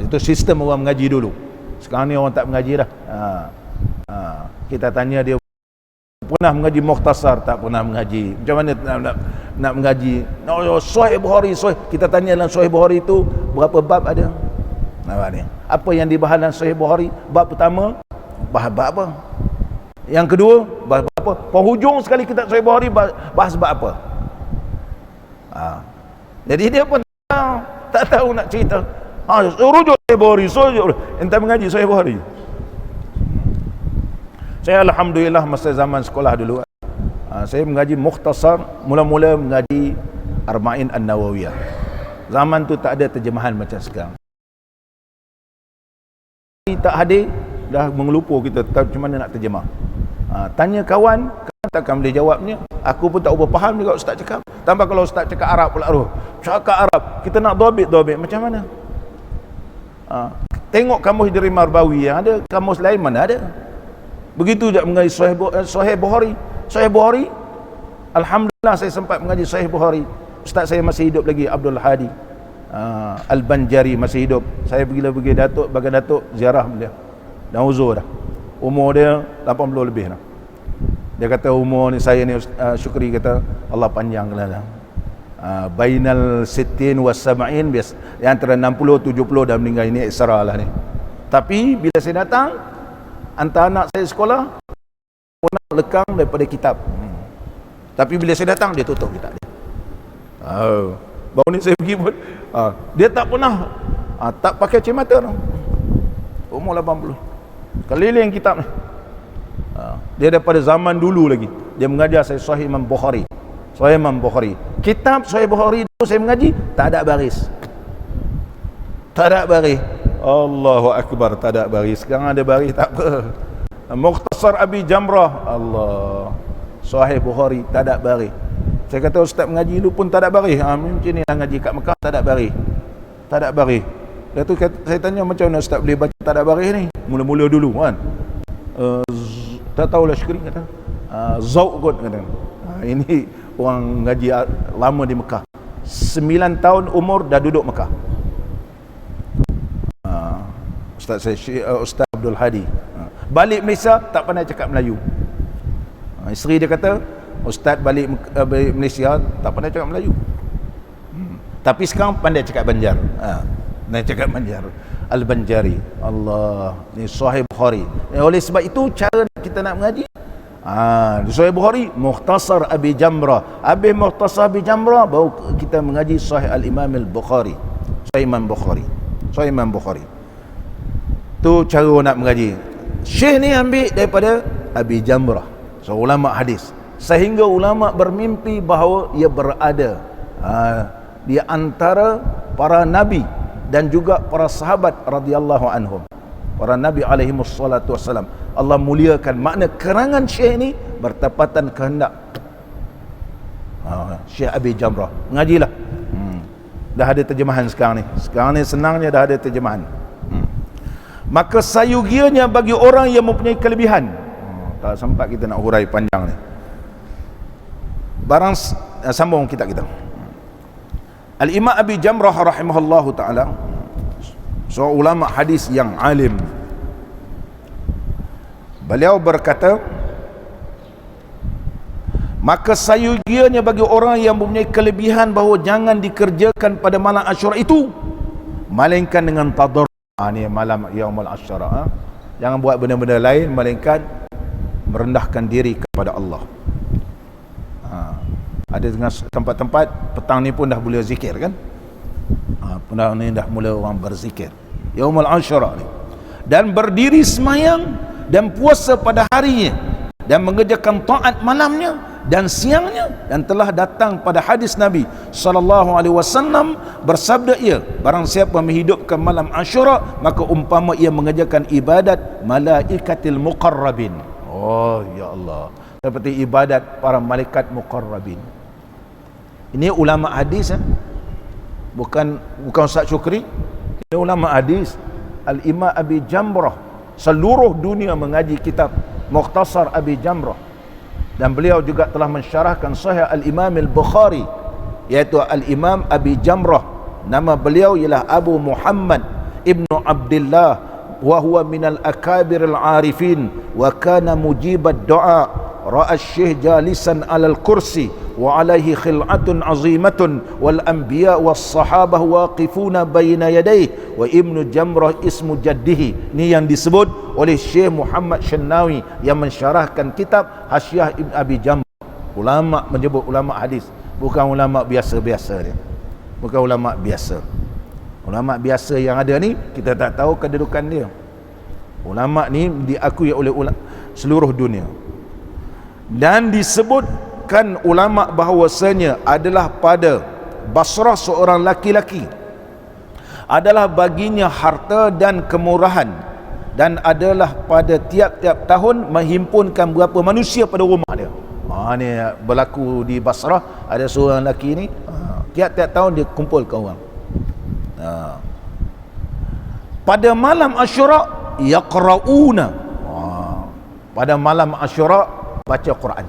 Itu sistem orang mengaji dulu. Sekarang ni orang tak mengaji dah. Kita tanya dia pernah mengaji Mukhtasar, tak pernah mengaji. Macam mana nak mengaji Sahih Bukhari? Kita tanya dalam Sahih Bukhari itu berapa bab ada? Apa yang dibahas dalam Sahih Bukhari? Bab pertama bahas bab apa? Yang kedua bahas bab apa? Penghujung sekali kitab Sahih Bukhari bahas bab apa? Jadi dia pun tak tahu nak cerita. Rujuk Sahih Bukhari, entah mengaji Sahih Bukhari. Saya alhamdulillah masa zaman sekolah dulu, saya mengaji Mukhtasar, mula-mula mengaji Arba'in An-Nawawiyah. Zaman tu tak ada terjemahan macam sekarang. Tak hadir, dah mengelupa kita tak macam mana nak terjemah. Tanya kawan takkan boleh jawabnya. Aku pun tak berapa faham juga ustaz cakap. Tambah kalau ustaz cakap Arab pula tu. Cakap Arab, kita nak dobit macam mana? Tengok kamus dari Marbawi yang ada, kamus lain mana ada. Begitu juga mengaji Sahih Bukhari. Sahih Bukhari, alhamdulillah saya sempat mengaji Sahih Bukhari. Ustaz saya masih hidup lagi, Abdul Hadi Al-Banjari masih hidup. Saya pergi datuk, bagian datuk ziarah beliau. Dah uzur dah. Umur dia 80 lebih dah. Dia kata umur ni saya ni, Syukri kata Allah panjanglah dah. Bainal sittin was sab'in, antara 60 70 dah meninggal. Ini Isra lah ni. Tapi bila saya datang, antara anak saya sekolah nak lekang daripada kitab. Tapi bila saya datang dia tutup kitab dia. Baru ni saya pergi pun dia tak pernah tak pakai cermata dah. Umur 80. Keliling kitab ni. Dia daripada zaman dulu lagi dia mengajar saya Sahih Imam Bukhari. Sahih Imam Bukhari. Kitab Sahih Bukhari itu saya mengaji tak ada baris. Tak ada baris. Allahu Akbar, tak ada baris. Sekarang ada baris tak apa. Mukhtasar Abi Jamrah, Allah. Sahih Bukhari tak ada baris. Saya kata ustaz mengaji dulu pun tak ada baris. Macam ni lah ngaji kat Mekah tak ada baris. Tak ada baris. Lepas tu saya tanya macam mana ustaz boleh baca tak ada baris ni? Mula-mula dulu kan. Tak tahulah Syukri kata. Zauq kot kata. Ini orang ngaji lama di Mekah. 9 tahun umur dah duduk Mekah. Ustaz saya, Ustaz Abdul Hadi. Balik Malaysia tak pandai cakap Melayu. Isteri dia kata ustaz balik Malaysia tak pandai cakap Melayu. Tapi sekarang pandai cakap Banjar. Pandai cakap Banjar. Al-Banjari. Allah, ni Sahih Bukhari. Oleh sebab itu cara kita nak mengaji di Sahih Bukhari Mukhtasar Abi Jamrah. Habis Mukhtasar Abi Jamrah baru kita mengaji Sahih Al-Imam Al-Bukhari. Sahih Imam Bukhari. Sahih Imam Bukhari. Tu cara nak mengaji. Syekh ni ambil daripada Abi Jamrah, ulama hadis, sehingga ulama bermimpi bahawa ia berada di antara para nabi dan juga para sahabat radhiyallahu anhum. Para nabi alaihi wassalatu wassalam. Allah muliakan. Makna kerangan Syekh ni bertepatan kehendak Syekh Abi Jamrah. Mengajilah. Dah ada terjemahan sekarang ni. Sekarang ni senangnya dah ada terjemahan. Maka sayugianya bagi orang yang mempunyai kelebihan. Tak sempat kita nak hurai panjang ni. Sambung kita. Al-Imam Abi Jamrah rahimahullahu ta'ala, seorang ulama hadis yang alim. Beliau berkata, maka sayugianya bagi orang yang mempunyai kelebihan bahawa jangan dikerjakan pada malam Asyura itu melainkan dengan tadarruj. Ni malam Yaumul Asyura. Jangan buat benda-benda lain melainkan merendahkan diri kepada Allah. Ada dengan tempat-tempat petang ni pun dah mula zikir kan. Petang ni dah mula orang berzikir Yaumul Asyura ni. Dan berdiri semayang dan puasa pada harinya dan mengerjakan taat malamnya dan siangnya, dan telah datang pada hadis Nabi sallallahu alaihi wasallam bersabda ia, barang siapa menghidupkan malam Asyura maka umpama ia mengerjakan ibadat malaikatil muqarrabin. Oh ya Allah, seperti ibadat para malaikat muqarrabin. Ini ulama hadis bukan Ustaz Syukri, ini ulama hadis. Al-Imam Abi Jamrah, seluruh dunia mengaji kitab Mukhtasar Abi Jamrah, dan beliau juga telah mensyarahkan Sahih Al-Imam Al-Bukhari, iaitu Al-Imam Abi Jamrah. Nama beliau ialah Abu Muhammad Ibnu Abdullah, wa huwa minal akabir al-arifin wa kana mujibad du'a. Ra'a syekh jalisan alal kursi wa alaihi khil'atun azimatun wal anbiya was sahabah waqifuna baina yadayhi wa Ibnu Jamrah ismu jaddihi. Ini yang disebut oleh Syekh Muhammad Shannawi yang mensyarahkan kitab Hasyiah Ibn Abi Jamrah. Ulama menyebut ulama hadis, bukan ulama biasa-biasa dia, bukan ulama biasa. Ulama biasa yang ada ni kita tak tahu kedudukan dia. Ulama ni diakui oleh seluruh dunia. Dan disebutkan ulama bahawasanya adalah pada Basrah seorang laki-laki adalah baginya harta dan kemurahan, dan adalah pada tiap-tiap tahun menghimpunkan berapa manusia pada rumah dia. Ni berlaku di Basrah, ada seorang lelaki ni tiap-tiap tahun dia kumpulkan orang. Pada malam Asyura yaqra'una, pada malam Asyura baca Quran.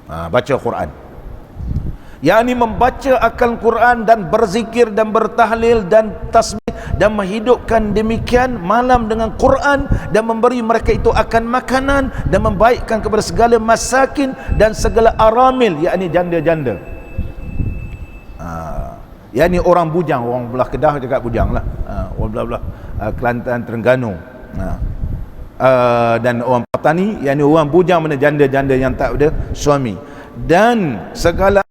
Baca Quran, yakni membaca akan Quran dan berzikir dan bertahlil dan tasbih, dan menghidupkan demikian malam dengan Quran, dan memberi mereka itu akan makanan, dan membaikkan kepada segala masakin dan segala aramil, yakni janda-janda. Yakni orang bujang, orang belah Kedah cakap bujang lah, orang belah Kelantan, Terengganu, dan orang Patani, yakni orang bujang, mana janda-janda yang tak ada suami, dan segala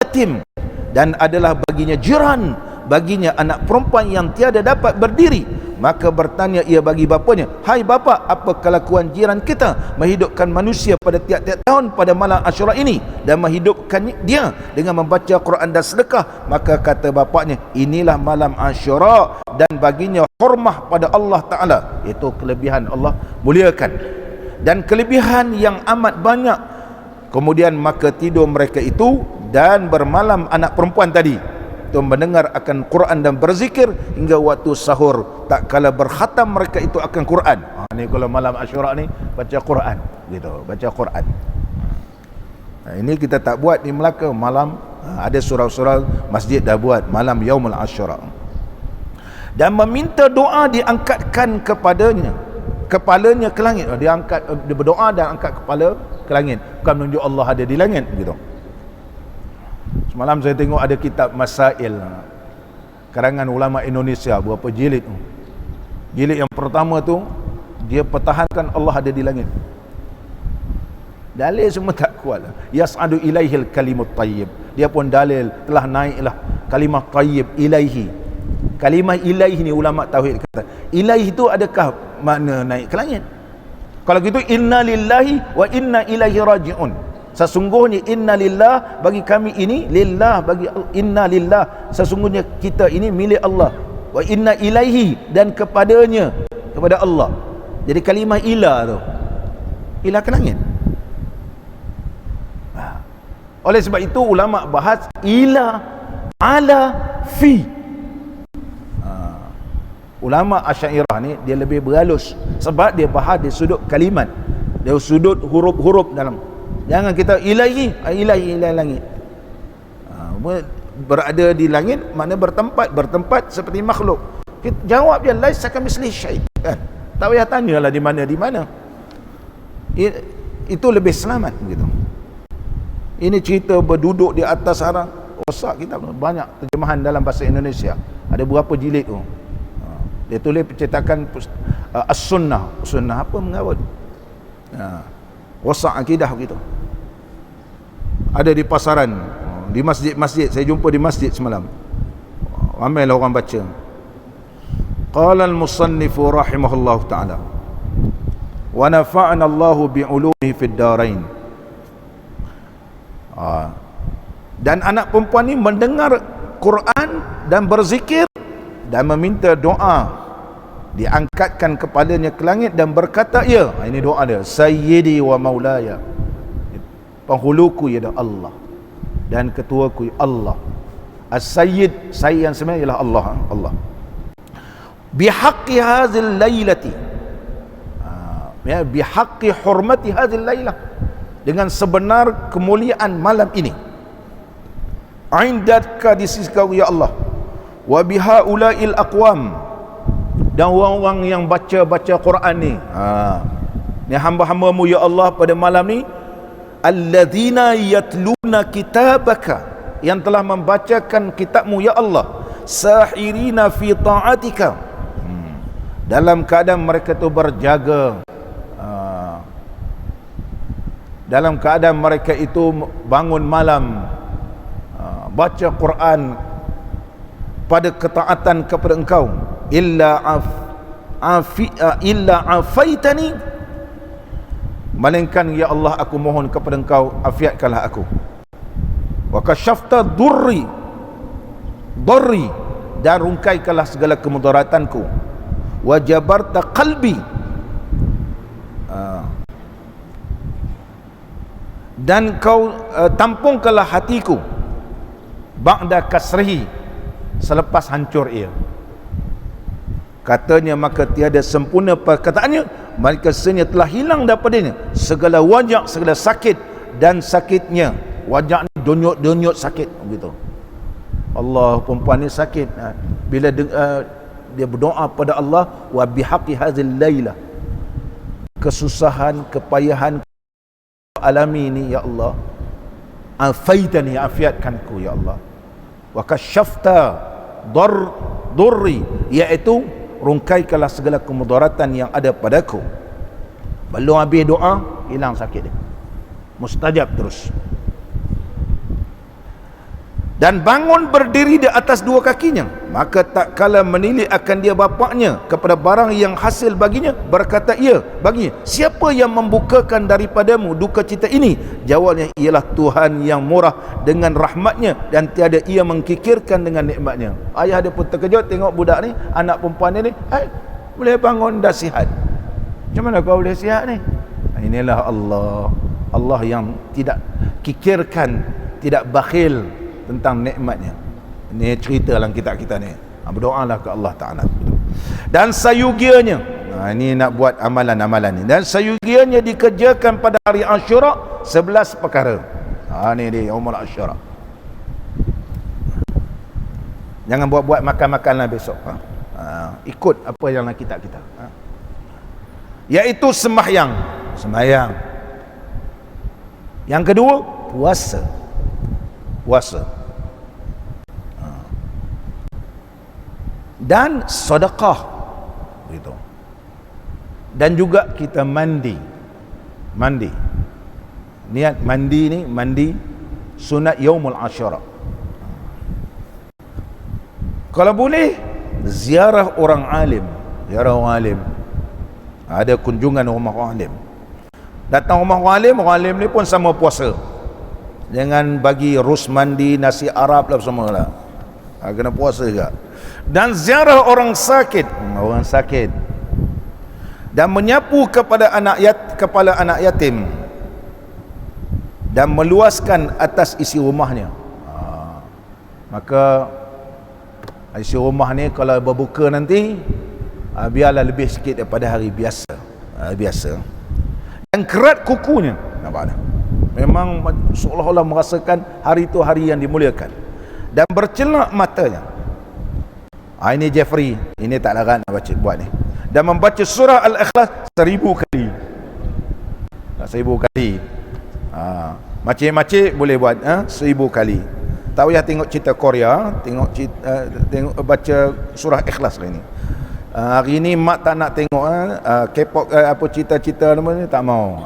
yatim, dan adalah baginya jiran, baginya anak perempuan yang tiada dapat berdiri. Maka bertanya ia bagi bapanya, hai bapa, apa kelakuan jiran kita menghidupkan manusia pada tiap-tiap tahun pada malam Asyura ini, dan menghidupkan dia dengan membaca Quran dan sedekah? Maka kata bapaknya, inilah malam Asyura, dan baginya hormah pada Allah Ta'ala, iaitu kelebihan Allah muliakan, dan kelebihan yang amat banyak. Kemudian maka tidur mereka itu, dan bermalam anak perempuan tadi itu mendengar akan Quran dan berzikir hingga waktu sahur, tak kala berkhatam mereka itu akan Quran. Ni kalau malam Asyura ni baca Quran gitu, baca Quran. Ini kita tak buat di Melaka malam, ada surau-surau masjid dah buat malam Yaumul Asyura. Dan meminta doa diangkatkan kepalanya ke langit. Dia berdoa dan angkat kepala ke langit, bukan menunjuk Allah ada di langit gitu. Semalam saya tengok ada kitab Masail karangan ulama Indonesia, berapa jilid. Jilid yang pertama tu dia pertahankan Allah ada di langit. Dalil semua tak kuat. Yas'adu ilaihil kalimut tayyib, dia pun dalil telah naiklah kalimah tayyib ilaihi. Kalimah ilaihi ni ulama tauhid kata, ilaihi tu adakah makna naik ke langit? Kalau gitu inna lillahi wa inna ilaihi raji'un. Sesungguhnya inna lillah, bagi kami ini, lillah bagi inna lillah, sesungguhnya kita ini milik Allah, wa inna ilaihi, dan kepadanya, kepada Allah. Jadi kalimah ilah tu, ilah ke langit. Oleh sebab itu ulama bahas ilah, ala, fi. Ulama Asy'ariyah ni dia lebih berhalus, sebab dia bahas di sudut kalimat, dia sudut huruf-huruf dalam. Jangan kita ilahi langit. Berada di langit makna bertempat seperti makhluk. Kita jawab dia laisa kamitslihi syai', kan? Tak payah tanyalah di mana. Itu lebih selamat gitu. Ini cerita berduduk di atas arang. Rosak kitab, banyak terjemahan dalam bahasa Indonesia. Ada berapa jilid tu. Dia tulis percetakan As-Sunnah. Sunnah apa mengawal? Rosak akidah gitu. Ada di pasaran, di masjid-masjid, saya jumpa di masjid semalam. Ramailah orang baca. Qala al-musannifu rahimahullah ta'ala, wa nafa'ana Allahu bi'ulumihi fid darain. Dan anak perempuan ni mendengar Quran dan berzikir dan meminta doa, diangkatkan kepalanya ke langit dan berkata, ya, ini doa dia, sayyidi wa maulaya, penghuluku ya Allah dan ketuaku ya Allah, As-Sayyid, Sayyid yang sebenarnya ialah Allah. Allah. Bihaqqi hadzal lailati, ya, bihaqqi hurmati hadzal lailah, dengan sebenar kemuliaan malam ini. Indaka, di sisi kau ya Allah. Wa bihaulail aqwam, dan orang-orang yang baca Quran ni, ni hamba-hambamu ya Allah pada malam ni, alladzina yatluna kitabaka, yang telah membacakan kitabmu ya Allah, sahirina fi ta'atika, dalam keadaan mereka tu berjaga, dalam keadaan mereka itu bangun malam, baca Quran pada ketaatan kepada engkau. Illa afaitani, melainkan ya Allah aku mohon kepada engkau, afiatkanlah aku. Wa kasyafta durri, dan rungkaikanlah segala kemudaratanku. Wa jabarta qalbi, dan kau tampungkanlah hatiku, ba'da kasrihi, selepas hancur ia. Katanya maka tiada sempurna perkataannya, maka sesungguhnya telah hilang daripadanya segala wajak, segala sakit, dan sakitnya wajak ni denyut sakit begitu. Allah, perempuan ni sakit, bila dia berdoa pada Allah, wa bihaqqi hadzal lailah, kesusahan, kepayahan alami ni ya Allah, afaitani, afiatkanku ya Allah. Wa kasyafta durri, iaitu rungkaikanlah segala kemudaratan yang ada padaku. Belum habis doa, hilang sakit dia, mustajab terus. Dan bangun berdiri di atas dua kakinya, maka tak kala menilik akan dia bapaknya kepada barang yang hasil baginya, berkata ia baginya, siapa yang membukakan daripadamu duka cita ini? Jawabnya, ialah Tuhan yang murah dengan rahmatnya, dan tiada ia mengkikirkan dengan nikmatnya. Ayah dia pun terkejut tengok budak ni, anak perempuan ni, boleh bangun dah sihat. Macam mana kau boleh sihat ni? Inilah Allah, Allah yang tidak kikirkan, tidak bakhil tentang nikmatnya. Ini cerita dalam kitab kita ni. Berdoalah ke Allah Ta'ala. Dan sayugianya, ini nak buat amalan-amalan ni, dan sayugianya dikerjakan pada hari Asyura 11 perkara. Ni dia Yaumul Asyura. Jangan buat-buat makan-makan lah besok. Ikut apa yang dalam kitab kita. Iaitu sembahyang. Yang kedua, puasa. Dan sedekah gitu. Dan juga kita mandi. Niat mandi ni, mandi sunat Yaumul Asyura. Kalau boleh, ziarah orang alim. Ada kunjungan rumah orang alim. Datang rumah orang alim ni pun sama puasa. Jangan bagi rus mandi, nasi Arab lah semua lah. Kena puasa juga. Dan ziarah orang sakit, dan menyapu kepada kepala anak yatim, dan meluaskan atas isi rumahnya. Maka isi rumah ni kalau berbuka nanti, biarlah lebih sikit daripada hari biasa. Dan kerat kukunya, nampak tak? Memang seolah-olah merasakan hari itu hari yang dimuliakan. Dan bercelak matanya. Ini Jeffrey, ini tak larat nak buat ni. Dan membaca surah Al-Ikhlas 1000 kali. 1000 kali. Macam-macam boleh buat 1000 kali. Tak payah tengok cerita Korea, tengok baca surah Ikhlas hari ni. Hari ni mak tak nak tengok K-pop, apa cerita-cerita ni, tak mau.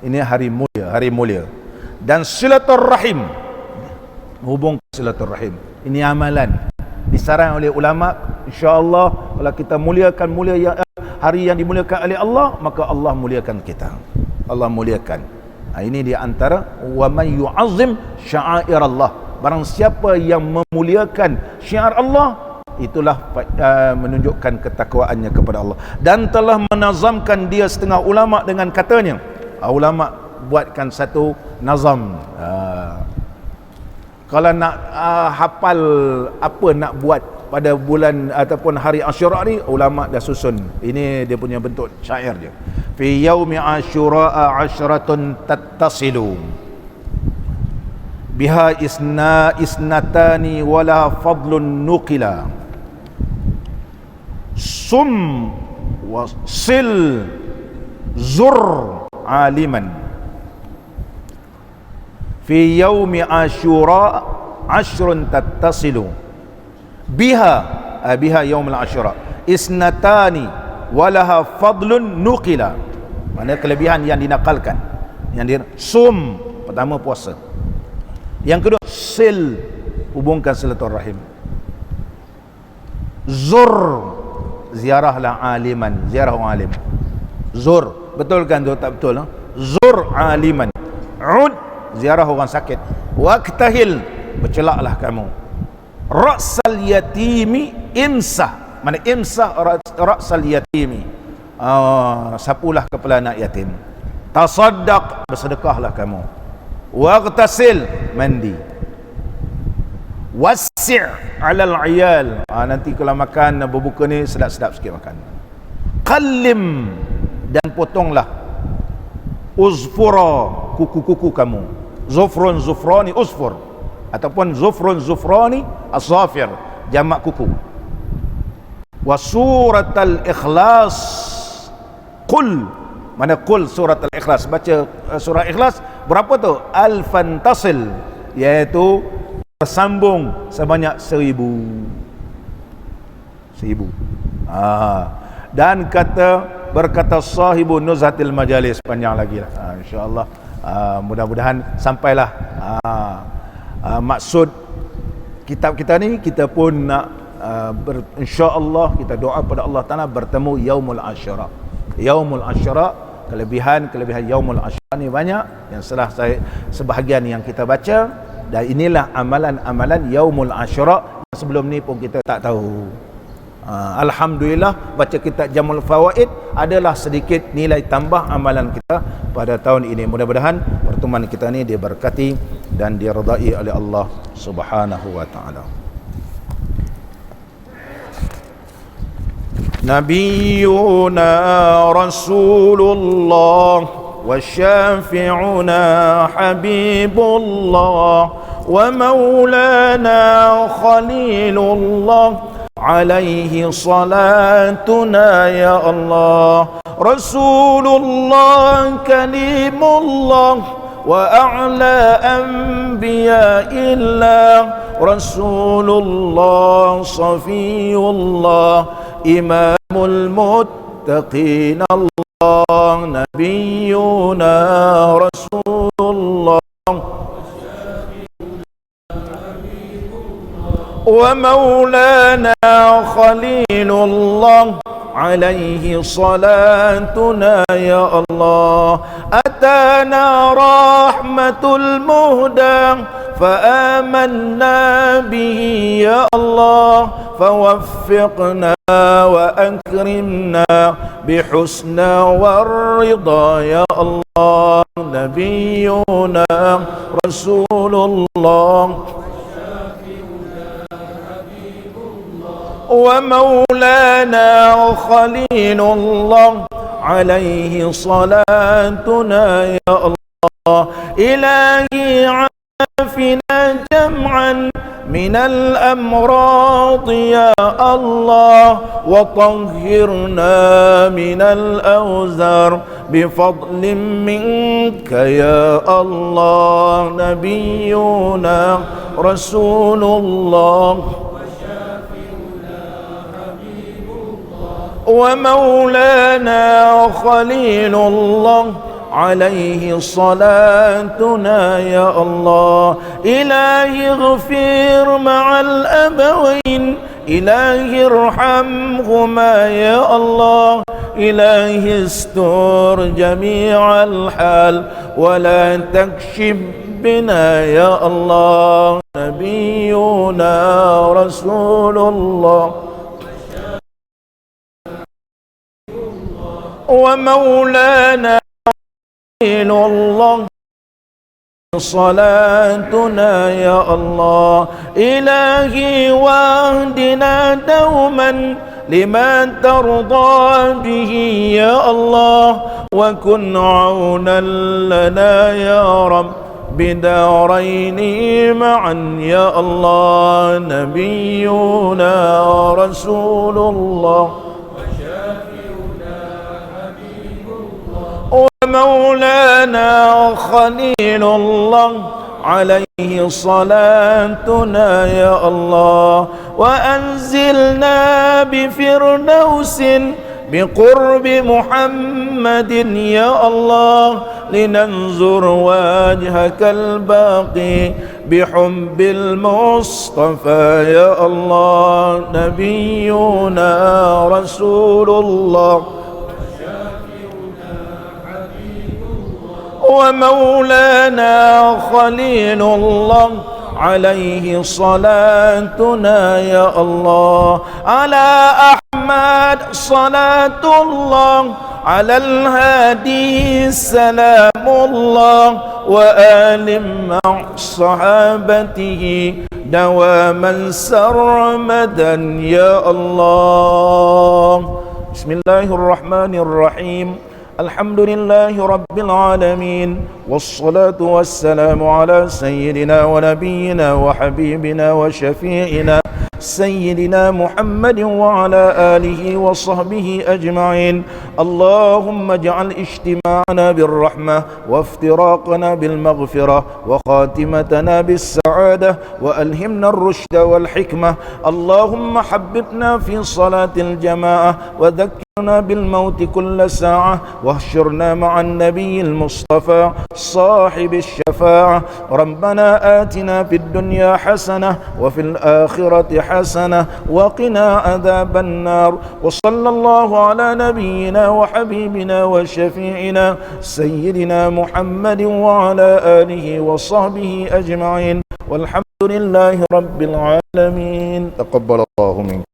Ini hari mulia. Dan silaturrahim, hubung silaturrahim. Ini amalan disarankan oleh ulama. InsyaAllah kalau kita muliakan hari yang dimuliakan oleh Allah, maka Allah muliakan kita. Allah muliakan. Ini di antara wa man yu'azzim sya'airallah. Barang siapa yang memuliakan syiar Allah, itulah menunjukkan ketakwaannya kepada Allah. Dan telah menazamkan dia setengah ulama dengan katanya, ulama buatkan satu nazam, Kalau nak hafal apa nak buat pada bulan ataupun hari Asyura ni, ulama dah susun. Ini dia punya bentuk syair dia. Fi yaumi Asyura ashratun tattasilu biha isnatani wala fadlun nuqila sum wasil zur aliman fi yaumi Asyura ashrun tattasilu biha yaumul Asyura isnatani walaha fadlun nuqila, mana kelebihan yang dinakalkan. Sum, pertama puasa. Yang kedua sil, hubungkan silaturahim. Zur, ziarahlah aliman, ziarah orang alim. Zur, betul kan tu tak betul? Zur aliman. Ud, ziarah orang sakit. Waktahil, bercelaklah kamu. Ra'sal yatimi imsah, mana imsah ra'sal yatimi, sapulah kepala anak yatim. Tasaddaq, bersedekahlah kamu. Waghtasil, mandi. Wasi' 'alal 'iyal, nanti kalau makan berbuka ni sedap-sedap sikit makan. Qallim, dan potonglah. Uzfura, kuku-kuku kamu. Zufrun zufrani uzfur, ataupun zufrun zufrani as-safir, jamak kuku. Wa suratal ikhlas, qul, mana qul surat al-ikhlas, baca surah ikhlas berapa tu? Alfan tasil, iaitu bersambung sebanyak 1000. Dan berkata sahibu nuzhatil majalis, panjang lagi lah, insya-Allah. Mudah-mudahan sampailah maksud kitab kita ni. Kita pun nak insya-Allah kita doa pada Allah Taala bertemu yaumul Asyura. Yaumul Asyura, kelebihan yaumul Asyura ni banyak, yang sebahagian yang kita baca, dan inilah amalan-amalan yaumul Asyura. Sebelum ni pun kita tak tahu. Alhamdulillah, baca kitab Jamul Fawaid adalah sedikit nilai tambah amalan kita pada tahun ini. Mudah-mudahan pertemuan kita ni diberkati dan diridai oleh Allah Subhanahu wa taala. Nabiyuna Rasulullah wa syafi'una Habibullah wa maulana Khalilullah عليه صلاتنا يا الله. رسول الله كليم الله وأعلى أنبياء الله. رسول الله صفي الله إمام المتقين الله. نبينا رسول الله ومولانا خليل الله عليه صلاتنا يا الله. أتانا رحمة المهدى فآمنا به يا الله. فوفقنا وأكرمنا بحسنى والرضا يا الله. نبينا رسول الله ومولانا خليل الله عليه صلاتنا يا الله. إلهي عافنا جمعا من الأمراض يا الله. وطهرنا من الأوزار بفضل منك يا الله. نبينا رسول الله ومولانا خليل الله عليه صلاتنا يا الله. إلهي اغفر مع الأبوين. إلهي ارحمهما يا الله. إلهي استر جميع الحال ولا تكشف بنا يا الله. نبينا رسول الله ومولانا الله صلاتنا يا الله. إلهي واهدنا دوما لما ترضى به يا الله، وكن عونا لنا يا رب بدارين معا يا الله. نبينا رسول الله ومولانا خليل الله، عليه صلاتنا يا الله. وأنزلنا بفردوس بقرب محمد يا الله، لننظر وجهك الباقي بحب المصطفى يا الله. نبينا رسول الله ومولانا خليل الله، عليه صلاتنا يا الله. على أحمد صلاة الله، على الهادي سلام الله، وآل مع صحابته دواما سرمدا يا الله. بسم الله الرحمن الرحيم. الحمد لله رب العالمين، والصلاة والسلام على سيدنا ونبينا وحبيبنا وشفيعنا سيدنا محمد وعلى آله وصحبه أجمعين. اللهم اجعل اجتماعنا بالرحمة، وافتراقنا بالمغفرة، وخاتمتنا بالسعادة، وألهمنا الرشد والحكمة. اللهم حببنا في صلاة الجماعة، وذكرنا بالموت كل ساعة، واحشرنا مع النبي المصطفى صاحب الشفاعة. ربنا آتنا في الدنيا حسنة وفي الآخرة حسنة وقنا عذاب النار. وصلى الله على نبينا وحبيبنا وشفيعنا سيدنا محمد وعلى آله وصحبه أجمعين، والحمد لله رب العالمين. تقبل الله منكم.